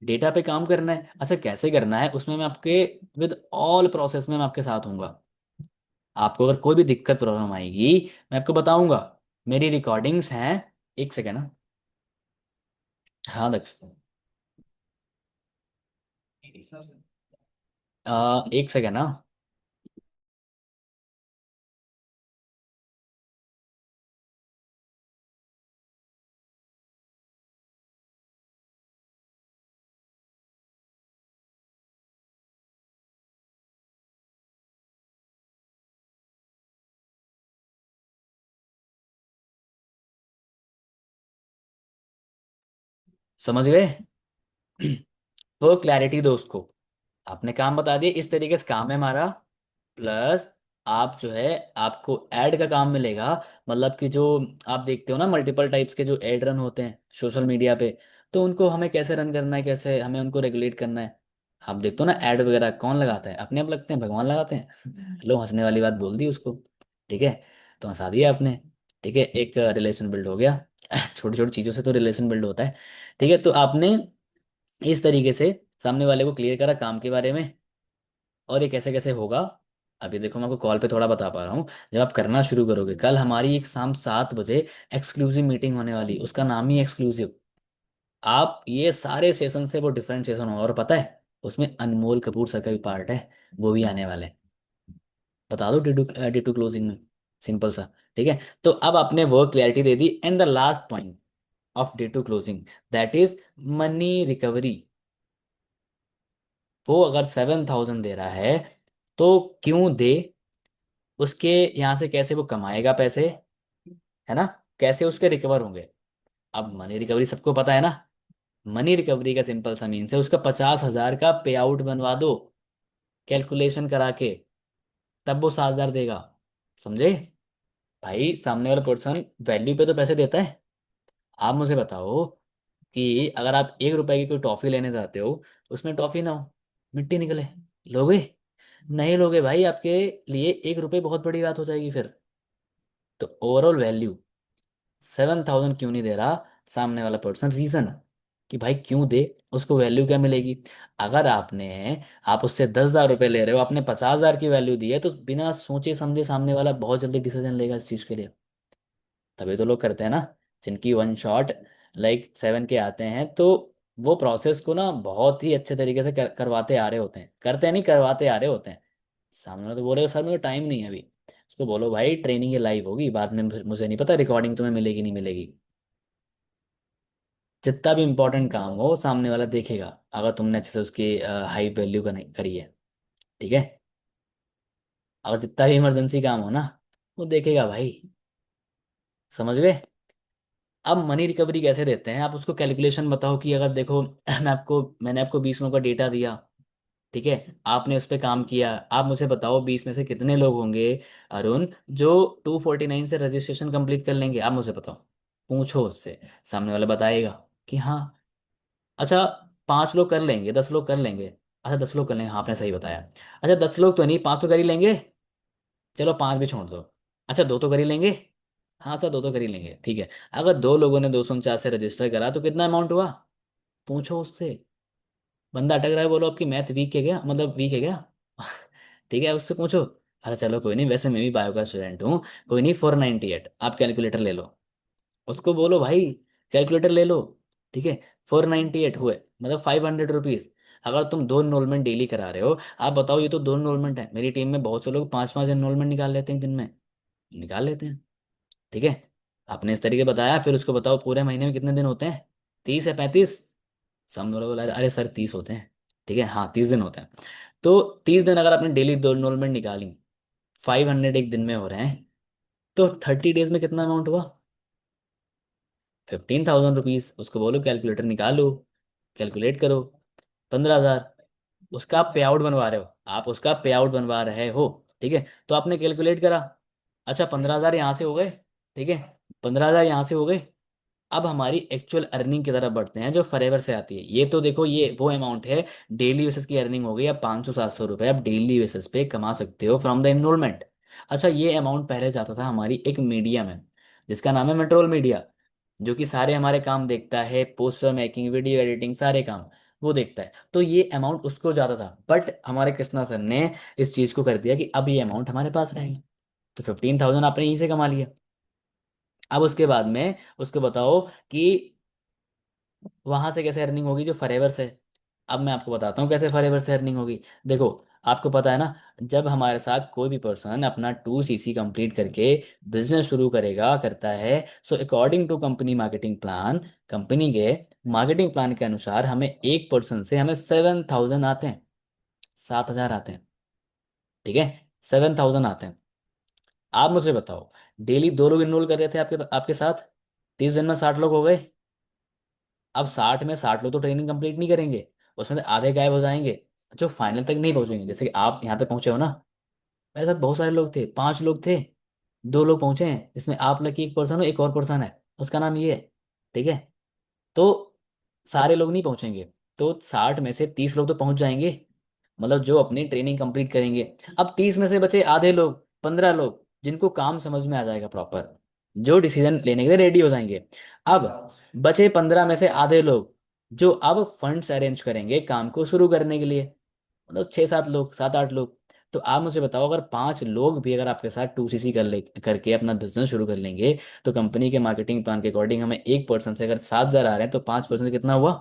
डेटा पे काम करना है। अच्छा कैसे करना है, उसमें मैं आपके विद ऑल प्रोसेस में मैं आपके साथ हूँ। आपको अगर कोई भी दिक्कत प्रॉब्लम आएगी, मैं आपको बताऊंगा, मेरी रिकॉर्डिंग्स हैं। एक सेकेंड ना। हाँ दक्ष, एक सेकेंड ना। समझ गए? तो क्लैरिटी दो उसको। आपने काम बता दिया, इस तरीके से काम है हमारा। प्लस आप जो है, आपको ऐड का काम मिलेगा। मतलब कि जो आप देखते हो ना, मल्टीपल टाइप्स के जो एड रन होते हैं सोशल मीडिया पे, तो उनको हमें कैसे रन करना है, कैसे हमें उनको रेगुलेट करना है। आप देखते हो ना ऐड वगैरह कौन लगाता है, अपने आप लगते हैं, भगवान लगाते हैं। लो हंसने वाली बात बोल दी उसको, ठीक है? तो हंसा दिया आपने, ठीक है? एक रिलेशन बिल्ड हो गया। छोटी छोटी चीज़ों से तो रिलेशन बिल्ड होता है, ठीक है? तो आपने इस तरीके से सामने वाले को क्लियर करा काम के बारे में। और ये कैसे कैसे होगा, अभी देखो मैं आपको कॉल पे थोड़ा बता पा रहा हूँ। जब आप करना शुरू करोगे, कल हमारी एक शाम 7 बजे एक्सक्लूसिव मीटिंग होने वाली, उसका नाम ही एक्सक्लूसिव। आप ये सारे सेशन से वो डिफरेंट सेशन होगा, और पता है उसमें अनमोल कपूर सर का भी पार्ट है, वो भी आने वाले हैं। बता दो डी टू क्लोजिंग में, सिंपल सा, ठीक है? तो अब आपने वो क्लैरिटी दे दी, and the last point of day two closing, that is money recovery. वो अगर 7,000 दे रहा है, तो क्यों दे, उसके यहाँ से कैसे वो कमाएगा पैसे, है ना, कैसे उसके रिकवर होंगे। अब मनी रिकवरी सबको पता है ना, मनी रिकवरी का सिंपल सा मीन्स है उसका 50,000 का पे आउट बनवा दो, कैलकुलेशन करा के, तब वो 7,000 देगा। समझे? भाई सामने वाला पर्सन वैल्यू पे तो पैसे देता है। आप मुझे बताओ कि अगर आप 1 रुपए की कोई टॉफी लेने जाते हो, उसमें टॉफी ना हो, मिट्टी निकले, लोगे? नहीं लोगे भाई, आपके लिए 1 रुपए बहुत बड़ी बात हो जाएगी फिर। तो ओवरऑल वैल्यू 7,000 क्यों नहीं दे रहा सामने वाला पर्सन, रीजन कि भाई क्यों दे, उसको वैल्यू क्या मिलेगी। अगर आप उससे 10,000 रुपये ले रहे हो, आपने 50,000 की वैल्यू दी है, तो बिना सोचे समझे सामने वाला बहुत जल्दी डिसीजन लेगा इस चीज के लिए। तभी तो लोग करते हैं ना, जिनकी वन शॉट लाइक 7 के आते हैं, तो वो प्रोसेस को ना बहुत ही अच्छे तरीके से करवाते आ रहे होते हैं, करते नहीं करवाते आ रहे होते हैं। सामने वाला तो बोलेगा सर मेरे टाइम नहीं है अभी, उसको बोलो भाई ट्रेनिंग ये लाइव होगी, बाद में फिर मुझे नहीं पता रिकॉर्डिंग तुम्हें मिलेगी नहीं मिलेगी। जितना भी इंपॉर्टेंट काम हो सामने वाला देखेगा, अगर तुमने अच्छे से उसकी हाई वैल्यू करी है, ठीक है? अगर जितना भी इमरजेंसी काम हो ना, वो देखेगा भाई। समझ गए? अब मनी रिकवरी कैसे देते हैं, आप उसको कैलकुलेशन बताओ कि अगर देखो मैंने आपको 20 लोगों का डेटा दिया, ठीक है, आपने उस पर काम किया, आप मुझे बताओ 20 में से कितने लोग होंगे अरुण जो 249 से रजिस्ट्रेशन कंप्लीट कर लेंगे, आप मुझे बताओ। पूछो उससे, सामने वाला बताएगा कि हाँ। अच्छा, 5 लोग कर लेंगे, 10 लोग कर लेंगे। अच्छा 10 लोग कर लेंगे, हाँ आपने सही बताया। अच्छा 10 लोग तो नहीं, 5 तो कर ही लेंगे। चलो 5 भी छोड़ दो। अच्छा 2 तो कर ही लेंगे। हाँ सर 2 तो कर ही लेंगे, ठीक है। अगर 2 लोगों ने 249 से रजिस्टर करा तो कितना अमाउंट हुआ, पूछो उससे। बंदा अटक रहा है, बोलो आपकी मैथ वीक है क्या, मतलब वीक है क्या। ठीक है उससे पूछो। अच्छा चलो कोई नहीं, वैसे मैं भी बायो का स्टूडेंट हूँ। कोई नहीं, 498, आप कैलकुलेटर ले लो। उसको बोलो भाई कैलकुलेटर ले लो, ठीक है। 498 हुए, मतलब 500 रुपीज। अगर तुम 2 इनरोलमेंट डेली करा रहे हो, आप बताओ, ये तो 2 इनरोलमेंट है, मेरी टीम में बहुत से लोग 5 5 इनरोलमेंट निकाल लेते हैं दिन में, निकाल लेते हैं। ठीक है, आपने इस तरीके बताया, फिर उसको बताओ पूरे महीने में कितने दिन होते हैं, 30 या 35। सब लोग बोला अरे सर 30 होते हैं। ठीक है, हाँ 30 दिन होते हैं। तो 30 दिन अगर आपने डेली 2 इनरोलमेंट निकाली, 500 एक दिन में हो रहे हैं, तो 30 डेज में कितना अमाउंट हुआ, 15,000 रुपीज। उसको बोलो कैलकुलेटर निकालो, कैलकुलेट करो। 15,000, उसका आप पे आउट बनवा रहे हो, आप उसका पे आउट बनवा रहे हो। ठीक है, तो आपने कैलकुलेट करा। अच्छा 15,000 यहाँ से हो गए, ठीक है, 15,000 यहाँ से हो गए। अब हमारी एक्चुअल अर्निंग की तरफ बढ़ते हैं जो फॉरएवर से आती है। ये तो देखो ये वो अमाउंट है, डेली बेसिस की अर्निंग हो गई। अब 500 700 रुपये आप डेली बेसिस पे कमा सकते हो फ्रॉम द एनरोलमेंट। अच्छा ये अमाउंट पहले जाता था हमारी एक मीडिया में, जिसका नाम है मेट्रोल मीडिया, जो कि सारे हमारे काम देखता है, पोस्टर मेकिंग, वीडियो एडिटिंग, सारे काम वो देखता है। तो ये अमाउंट उसको जाता था, बट हमारे कृष्णा सर ने इस चीज को कर दिया कि अब ये अमाउंट हमारे पास रहेगा। तो 15,000 आपने यहीं से कमा लिया। अब उसके बाद में उसको बताओ कि वहां से कैसे अर्निंग होगी, जो फॉरएवर से। अब मैं आपको बताता हूँ कैसे फॉरएवर से अर्निंग होगी। देखो, आपको पता है ना, जब हमारे साथ कोई भी पर्सन अपना 2 CC कंप्लीट करके बिजनेस शुरू करेगा करता है, so according to company marketing plan, company के मार्केटिंग प्लान के अनुसार हमें एक पर्सन से हमें 7,000 आते हैं, 7,000 आते हैं। ठीक है, 7,000 आते हैं। आप मुझे बताओ, डेली 2 लोग इनरोल कर रहे थे आपके आपके साथ, 30 दिन में 60 लोग हो गए। अब 60 में 60 लोग तो ट्रेनिंग कंप्लीट नहीं करेंगे, उसमें से आधे गायब हो जाएंगे, जो फाइनल तक नहीं पहुंचेंगे। जैसे कि आप यहाँ तक पहुंचे हो ना, मेरे साथ बहुत सारे लोग थे, 5 लोग थे, 2 लोग पहुंचे हैं, इसमें आप लकी एक पर्सन हो, एक और पर्सन है, उसका नाम ये है। ठीक है, तो सारे लोग नहीं पहुंचेंगे, तो 60 में से 30 लोग तो पहुंच जाएंगे, मतलब जो अपनी ट्रेनिंग कंप्लीट करेंगे। अब 30 में से बचे आधे लोग, 15 लोग, जिनको काम समझ में आ जाएगा प्रॉपर, जो डिसीजन लेने के लिए रेडी हो जाएंगे। अब बचे 15 में से आधे लोग, जो अब फंड्स अरेंज करेंगे काम को शुरू करने के लिए, मतलब 6 7 लोग, 7 8 लोग। तो आप मुझे बताओ, अगर 5 लोग भी अगर आपके साथ 2 CC करके अपना बिजनेस शुरू कर लेंगे, तो कंपनी के मार्केटिंग प्लान के अकॉर्डिंग हमें एक पर्सन से अगर 7,000 आ रहे हैं, तो 5% कितना हुआ,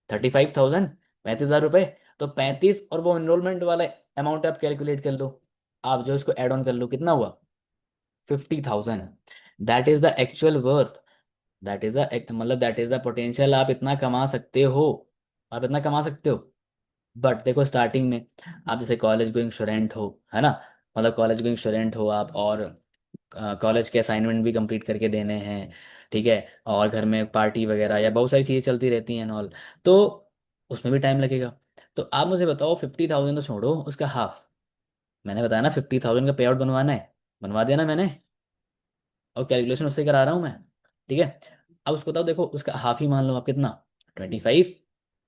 35,000, 35,000 रुपये। तो 35 और वो एनरोलमेंट वाला अमाउंट आप कैलकुलेट कर लो, आप जो इसको ऐड ऑन कर लो, कितना हुआ, 50,000। That is the actual worth, that is the मतलब दैट इज द पोटेंशियल, आप इतना कमा सकते हो, आप इतना कमा सकते हो। बट देखो स्टार्टिंग में आप जैसे कॉलेज गोइंग स्टूडेंट हो, है ना, मतलब कॉलेज गोइंग स्टूडेंट हो आप, और कॉलेज के असाइनमेंट भी कंप्लीट करके देने हैं, ठीक है, और घर में पार्टी वगैरह या बहुत सारी चीज़ें चलती रहती हैं ऑल, तो उसमें भी टाइम लगेगा। तो आप मुझे बताओ, 50,000 तो छोड़ो, उसका हाफ, मैंने बताया ना 50,000 का पे आउट बनवाना है, बनवा दिया ना मैंने, और कैलकुलेशन उससे करा रहा हूँ मैं। ठीक है, अब उसको बताओ, देखो उसका हाफ ही मान लो आप, कितना, 25।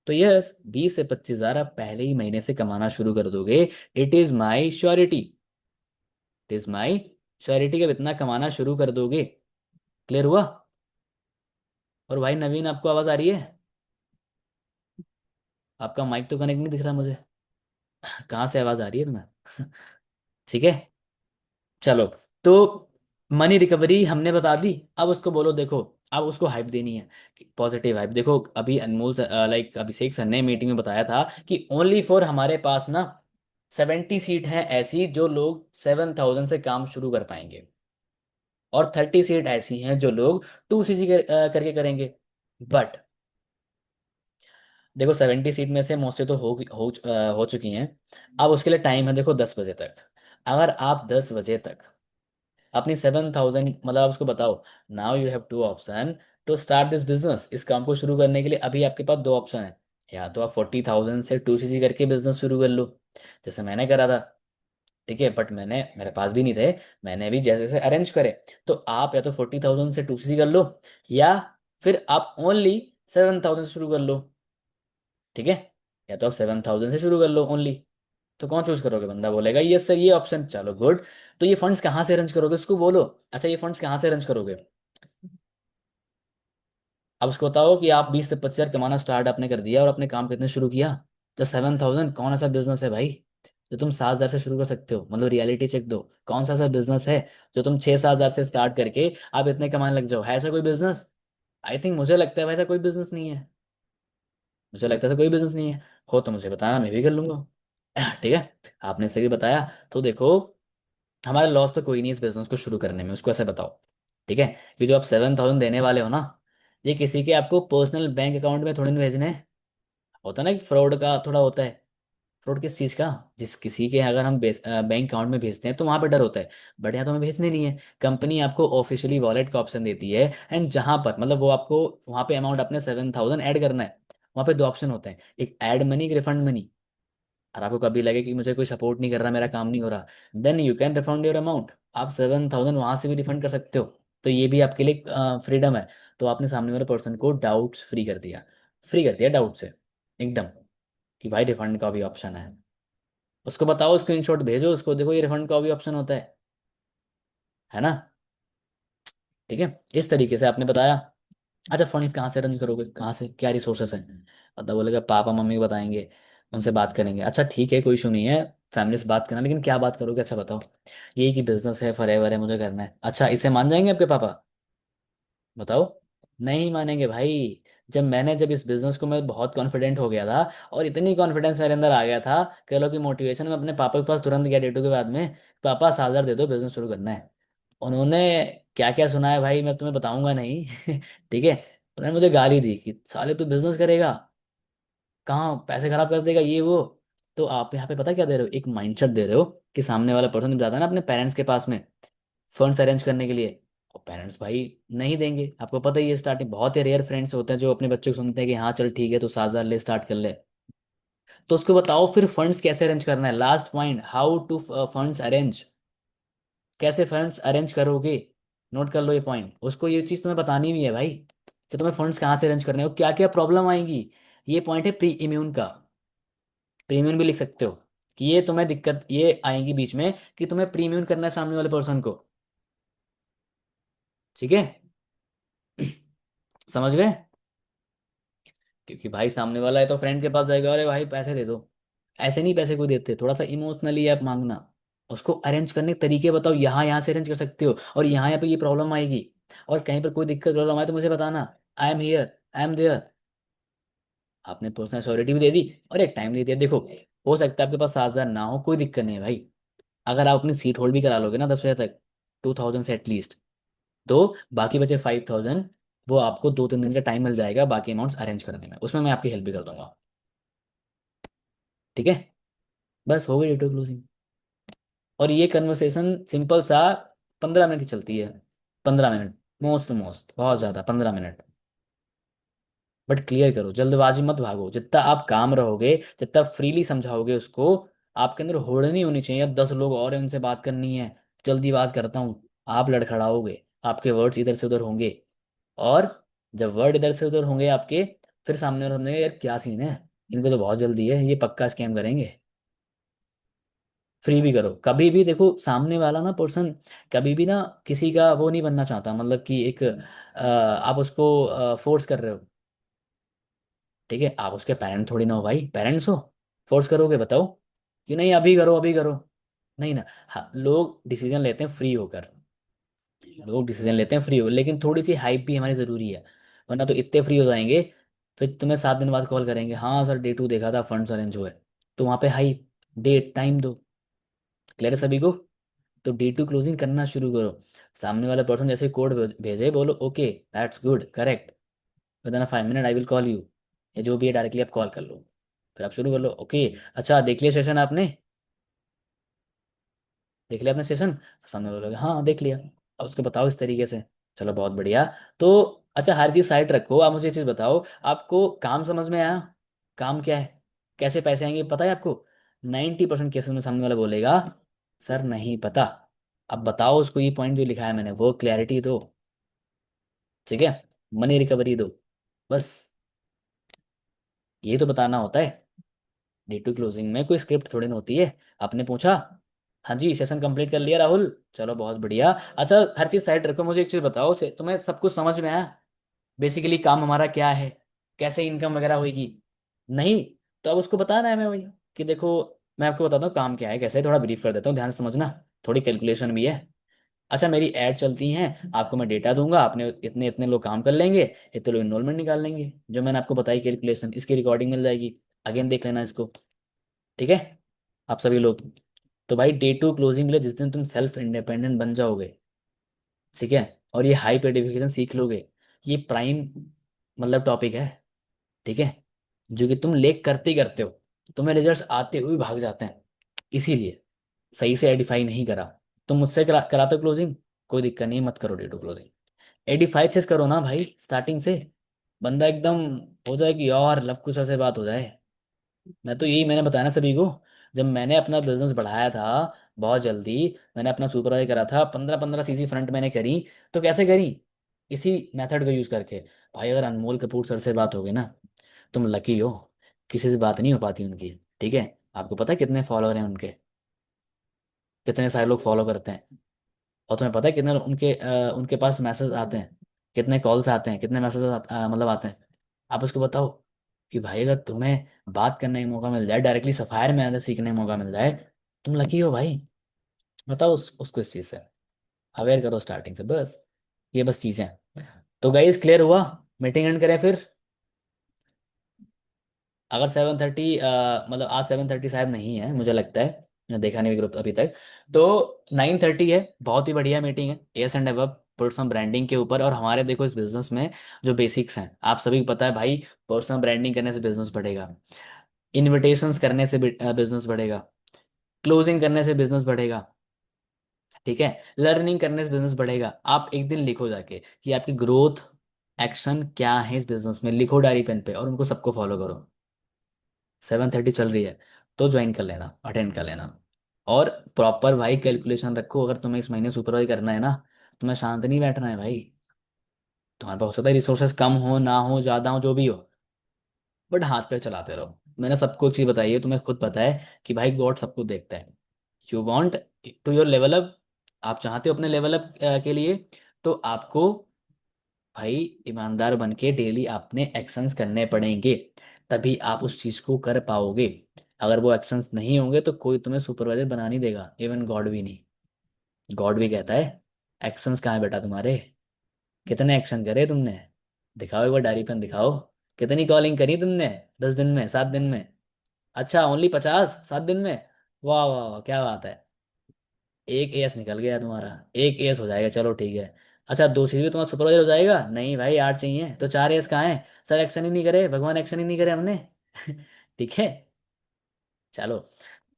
तो यस, 20 से 25,000 आप पहले ही महीने से कमाना शुरू कर दोगे। It is my surety, it is my surety के इतना कमाना शुरू कर दोगे। क्लियर हुआ। और भाई नवीन, आपको आवाज आ रही है, आपका माइक तो कनेक्ट नहीं दिख रहा मुझे। कहाँ से आवाज आ रही है तुम्हें। ठीक है, चलो। तो मनी रिकवरी हमने बता दी। अब उसको बोलो, देखो अब उसको हाइप देनी है, पॉजिटिव हाइप। देखो अभी अनमोल लाइक अभिषेक सर ने मीटिंग में बताया था कि ओनली फॉर हमारे पास ना 70 सीट हैं ऐसी जो लोग 7,000 से काम शुरू कर पाएंगे, और 30 सीट ऐसी हैं जो लोग 2 CC करके करेंगे। बट देखो 70 सीट में से मोस्टली तो हो चुकी हैं। अब उसके लिए टाइम है देखो 10 बजे तक। अगर आप 10 बजे तक अपनी 7,000 मतलब आप उसको बताओ। Now you have two option to start this business. इस काम को शुरू करने के लिए अभी आपके पास दो ऑप्शन है। या तो आप 40,000 से 2cc करके बिजनेस शुरू कर लो, जैसे मैंने करा था। ठीक है, बट मैंने मेरे पास भी नहीं थे, मैंने भी जैसे जैसे अरेंज करे। तो आप या तो 40,000 से 2cc कर लो, या फिर आप ओनली 7,000 से शुरू कर लो। ठीक है, या तो आप 7,000 से शुरू कर लो ओनली। तो कौन चूज करोगे? बंदा बोलेगा यस सर ये ऑप्शन, चलो गुड। तो ये फंड्स कहाँ से अरेंज करोगे उसको बोलो। अच्छा ये फंड्स कहाँ से अरेंज करोगे? अब उसको बताओ कि आप 20 से 25 हजार कमाना स्टार्ट आपने कर दिया और अपने काम कितने शुरू किया। तो 7,000 कौन सा बिजनेस है भाई जो तुम 7,000 से शुरू कर सकते हो? मतलब रियलिटी चेक दो, कौन सा बिजनेस है जो तुम 6-7 हजार से स्टार्ट करके आप इतने कमाने लग जाओ? है ऐसा कोई बिजनेस? आई थिंक मुझे लगता है वैसा कोई बिजनेस नहीं है। मुझे लगता है कोई बिजनेस नहीं है। हो तो मुझे बताना, मैं भी कर लूंगा। ठीक है, आपने सही बताया। तो देखो, हमारे लॉस तो कोई नहीं इस बिजनेस को शुरू करने में, उसको ऐसे बताओ। ठीक है, कि जो आप 7,000 देने वाले हो ना, ये किसी के आपको पर्सनल बैंक अकाउंट में थोड़ी ना भेजने हैं। होता है ना कि फ्रॉड का थोड़ा होता है। फ्रॉड किस चीज़ का? जिस किसी के अगर हम बैंक अकाउंट में भेजते हैं तो वहां पे डर होता है। बट यहाँ तो हमें भेजने नहीं है। कंपनी आपको ऑफिशियली वॉलेट का ऑप्शन देती है, एंड जहां पर मतलब वो आपको वहां पे अमाउंट अपने 7,000 ऐड करना है। वहां पे दो ऑप्शन होते हैं, एक ऐड मनी, एक रिफंड मनी। और आपको कभी लगे कि मुझे कोई सपोर्ट नहीं कर रहा, मेरा काम नहीं हो रहा, then you can refund your amount. आप 7,000 वहां से भी रिफंड कर सकते हो। तो ये भी आपके लिए फ्रीडम है। तो आपने सामने वाले पर्सन को डाउट्स फ्री कर दिया, फ्री कर दिया डाउट से एकदम, कि भाई रिफंड का भी ऑप्शन है। उसको बताओ, स्क्रीनशॉट भेजो उसको, देखो ये रिफंड का भी ऑप्शन होता है ना। ठीक है, इस तरीके से आपने बताया। अच्छा फंड्स कहाँ से अरेंज करोगे, कहाँ से, क्या रिसोर्सेस हैं? मतलब बोलेगा पापा मम्मी को बताएंगे, उनसे बात करेंगे। अच्छा ठीक है, कोई इशू नहीं है, फैमिली से बात करना, लेकिन क्या बात करोगे? अच्छा बताओ। यही कि बिजनेस है, फॉरएवर है, मुझे करना है। अच्छा इसे मान जाएंगे आपके पापा? बताओ। नहीं मानेंगे भाई। जब इस बिजनेस को मैं बहुत कॉन्फिडेंट हो गया था, और इतनी कॉन्फिडेंस मेरे अंदर आ गया था, कह लो कि मोटिवेशन में अपने पापा के पास तुरंत गया डेटू के बाद में, पापा 7,000 दे दो, बिजनेस शुरू करना है। उन्होंने क्या क्या सुना है भाई मैं तुम्हें बताऊंगा नहीं। ठीक है, उन्होंने मुझे गाली दी कि साले तू बिजनेस करेगा, कहाँ पैसे खराब कर देगा, ये वो। तो आप यहाँ पे पता क्या दे रहे हो? एक माइंडसेट दे रहे हो कि सामने वाला पर्सन जब जाता है ना अपने पेरेंट्स के पास में फंड्स अरेंज करने के लिए, और पेरेंट्स भाई नहीं देंगे। आपको पता ही है, स्टार्टिंग बहुत ही रेयर फ्रेंड्स होते हैं जो अपने बच्चों को सुनते हैं कि हाँ चल ठीक है तो 7,000 ले, स्टार्ट कर ले। तो उसको बताओ फिर फंड्स कैसे अरेंज करना है। Last point, how to funds arrange, कैसे फंड्स अरेंज करोगे। नोट कर लो ये पॉइंट, उसको ये चीज़ तुम्हें बतानी भी है भाई, कि तुम्हें फंड्स कहाँ से अरेंज करने हो, क्या क्या प्रॉब्लम आएंगी। ये पॉइंट है प्री इम्यून का। प्रीमियम भी लिख सकते हो, कि ये तुम्हें दिक्कत ये आएंगी बीच में, कि तुम्हें प्रीमियम करना है सामने वाले पर्सन को। ठीक है, समझ गए? क्योंकि भाई सामने वाला है तो फ्रेंड के पास जाएगा, अरे भाई पैसे दे दो। ऐसे नहीं पैसे कोई देते, थोड़ा सा इमोशनली आप मांगना। उसको अरेंज करने के तरीके बताओ, यहाँ यहाँ से अरेंज कर सकते हो, और यहाँ यहाँ पे ये प्रॉब्लम आएगी, और कहीं पर कोई दिक्कत प्रॉब्लम आए तो मुझे बताना। I am here, I am there. आपने पर्सनल श्योरिटी भी दे दी और एक टाइम दे दिया। देखो, हो सकता है आपके पास 7,000 ना हो, कोई दिक्कत नहीं है भाई। अगर आप अपनी सीट होल्ड भी करा लोगे ना 10 बजे तक, 2,000 से एटलीस्ट, तो बाकी बचे 5,000, वो आपको 2-3 दिन का टाइम मिल जाएगा बाकी अमाउंट्स अरेंज करने में, उसमें मैं आपकी हेल्प भी कर दूंगा। ठीक है, बस हो गई डेटो क्लोजिंग। और ये कन्वर्सेशन सिंपल सा 15 मिनट की चलती है। 15 मिनट, मोस्ट टू मोस्ट, बहुत ज़्यादा 15 मिनट। बट क्लियर करो, जल्दबाजी मत भागो। जितना आप काम रहोगे, जितना फ्रीली समझाओगे उसको, आपके अंदर होड़ नहीं होनी चाहिए अब 10 लोग और हैं उनसे बात करनी है, जल्दी बात करता हूँ। आप लड़खड़ाओगे, आपके वर्ड्स इधर से उधर होंगे, और जब वर्ड इधर से उधर होंगे आपके, फिर सामने वाला समझेगा यार क्या सीन है, इनको तो बहुत जल्दी है, ये पक्का स्कैम करेंगे। फ्री भी करो कभी भी। देखो सामने वाला ना पर्सन कभी भी ना किसी का वो नहीं बनना चाहता, मतलब कि एक आप उसको फोर्स कर रहे हो। ठीक है, आप उसके पेरेंट थोड़ी ना हो भाई, पेरेंट्स हो, फोर्स करोगे? बताओ कि नहीं अभी करो अभी करो। नहीं ना। हाँ, लोग डिसीजन लेते हैं फ्री होकर, लोग डिसीजन लेते हैं फ्री हो, लेकिन थोड़ी सी हाइप भी हमारी ज़रूरी है, वरना तो इतने फ्री हो जाएंगे, फिर तुम्हें 7 दिन बाद कॉल करेंगे, हाँ सर डे 2 देखा था फंड्स अरेंज हुए। तो वहाँ पे हाइप, डेट टाइम दो। क्लियर है सभी को? तो D2 क्लोजिंग करना शुरू करो। सामने वाला पर्सन जैसे कोड भेजे, बोलो okay that's good correct, with in 5 minute I will call you, या जो भी है डायरेक्टली आप कॉल कर लो। फिर आप शुरू कर लो, ओके अच्छा देख लिया सेशन आपने? देख लिया आपने सेशन? तो सामने वाला बोलेगा हाँ देख लिया। अब उसको बताओ इस तरीके से। चलो बहुत बढ़िया। तो अच्छा, हर चीज़ साइड रखो, आप मुझे ये चीज़ बताओ, आपको काम समझ में आया? काम क्या है, कैसे पैसे आएंगे पता है आपको? 90% केसेस में सामने वाला बोलेगा सर नहीं पता। अब बताओ उसको ये पॉइंट जो लिखा है मैंने वो क्लैरिटी दो। ठीक है, मनी रिकवरी दो, बस ये तो बताना होता है। डे टू क्लोजिंग में कोई स्क्रिप्ट थोड़ी ना होती है। आपने पूछा, हाँ जी सेशन कंप्लीट कर लिया राहुल, चलो बहुत बढ़िया। अच्छा हर चीज साइड रखो, मुझे एक चीज बताओ, से तुम्हें सब कुछ समझ में आया? बेसिकली काम हमारा क्या है, कैसे इनकम वगैरह होगी? नहीं? तो अब उसको बताना है मैं वही, कि देखो मैं आपको बताता हूँ काम क्या है कैसे है, थोड़ा ब्रीफ कर देता हूँ, ध्यान से समझना। थोड़ी कैलकुलेशन भी है। अच्छा मेरी ऐड चलती हैं, आपको मैं डेटा दूंगा, आपने इतने इतने लोग काम कर लेंगे, इतने लोग इनरोलमेंट निकाल लेंगे, जो मैंने आपको बताई कैलकुलेशन, इसकी रिकॉर्डिंग मिल जाएगी। अगेन देख लेना इसको। ठीक है आप सभी लोग। तो भाई डे टू क्लोजिंग के लिए जिस दिन तुम सेल्फ इंडिपेंडेंट बन जाओगे, ठीक है, और ये हाई पेडिफिकेशन सीख लोगे, ये प्राइम मतलब टॉपिक है। ठीक है, जो कि तुम लेक करते ही करते हो, तुम्हें रिजल्ट्स आते हुए भाग जाते हैं, इसीलिए सही से एडिफाई नहीं करा। तुम मुझसे कराते हो क्लोजिंग, कोई दिक्कत नहीं, मत करो day two closing. Edify chase करो ना भाई स्टार्टिंग से, बंदा एकदम हो जाए कि यार लव कुछ ऐसे बात हो जाए। मैं तो यही मैंने बताया ना सभी को, जब मैंने अपना बिजनेस बढ़ाया था बहुत जल्दी, मैंने अपना सुपरवाइज करा था, 15-15 सीसी फ्रंट मैंने करी। तो कैसे करी? इसी मेथड का यूज करके। भाई अगर अनमोल कपूर सर से बात हो गई ना, तुम लकी हो, किसी से बात नहीं हो पाती उनकी। ठीक है, आपको पता है कितने फॉलोअर हैं उनके, कितने सारे लोग फॉलो करते हैं? और तुम्हें पता है कितने उनके पास मैसेज आते हैं, कितने कॉल्स आते हैं, कितने मैसेज मतलब आते हैं? आप उसको बताओ कि भाई अगर तुम्हें बात करने का मौका मिल जाए, डायरेक्टली सफायर में आकर सीखने का मौका मिल जाए, तुम लकी हो भाई। बताओ उसको इस चीज़ से अवेयर करो स्टार्टिंग से, बस ये बस चीज़ें हैं। तो गाइस क्लियर हुआ? मीटिंग एंड करें फिर? अगर 7:30 मतलब आज 7:30 शायद नहीं है मुझे लगता है, मैंने देखा नहीं ग्रुप अभी तक। तो 9:30 है, बहुत ही बढ़िया मीटिंग है, S and above personal branding के ऊपर। और हमारे देखो इस बिजनेस में जो बेसिक्स हैं आप सभी को पता है भाई, पर्सनल ब्रांडिंग करने से बिजनेस बढ़ेगा, इन्विटेशंस करने से बिजनेस बढ़ेगा, क्लोजिंग करने से बिजनेस बढ़ेगा, ठीक है, लर्निंग करने से बिजनेस बढ़ेगा। आप एक दिन लिखो जाके कि आपकी ग्रोथ एक्शन क्या है इस बिजनेस में, लिखो डायरी पेन पे और उनको सबको फॉलो करो। 7:30 चल रही है तो ज्वाइन कर लेना, अटेंड कर लेना। और प्रॉपर भाई कैलकुलेशन रखो, अगर तुम्हें इस महीने सुपरवाइज करना है ना, तुम्हें शांत नहीं बैठना है भाई। तुम्हारे पास हो सकता है रिसोर्सेज कम हो ना हो ज्यादा हो जो भी हो, बट हाथ पे चलाते रहो। मैंने सबको एक चीज बताई है, तुम्हें खुद पता है कि भाई गॉड सबको देखता है। You want to your level up, आप चाहते हो अपने लेवल अप के लिए, तो आपको भाई ईमानदार बन के डेली अपने एक्शंस करने पड़ेंगे, तभी आप उस चीज को कर पाओगे। अगर वो एक्शंस नहीं होंगे तो कोई तुम्हें सुपरवाइजर बना नहीं देगा, इवन गॉड भी नहीं। गॉड भी कहता है एक्शंस कहाँ है बेटा तुम्हारे, कितने एक्शन करे तुमने, दिखाओ एक बार डायरी पेन दिखाओ। कितनी कॉलिंग करी तुमने 10 दिन में, 7 दिन में? अच्छा ओनली 50 7 दिन में? वाह वाह वाह क्या बात है, एक एस निकल गया तुम्हारा, एक एस हो जाएगा, चलो ठीक है। अच्छा 2 चीज भी तुम्हारा सुपरवाइजर हो जाएगा? नहीं भाई 8 चाहिए, तो 4 एस कहाँ है? सर एक्शन ही नहीं करे, भगवान एक्शन ही नहीं करे हमने। ठीक है, चलो।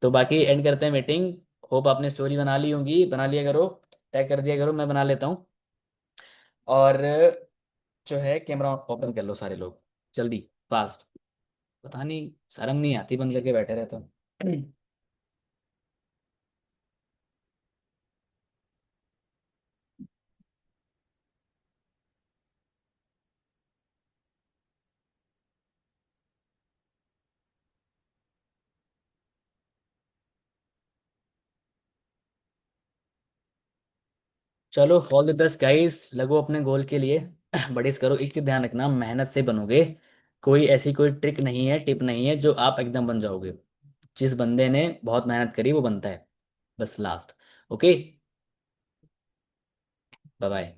तो बाकी एंड करते हैं मीटिंग। होप आपने स्टोरी बना ली होगी, बना लिया करो, टैग कर दिया करो, मैं बना लेता हूँ। और जो है कैमरा ओपन कर लो सारे लोग, जल्दी, फास्ट। पता नहीं शर्म नहीं आती बंद करके बैठे रहते हो। चलो ऑल द बेस्ट गाइस, लगो अपने गोल के लिए। बड़ी करो, एक चीज ध्यान रखना, मेहनत से बनोगे। कोई ऐसी कोई ट्रिक नहीं है, टिप नहीं है जो आप एकदम बन जाओगे। जिस बंदे ने बहुत मेहनत करी वो बनता है, बस लास्ट। Okay, bye bye.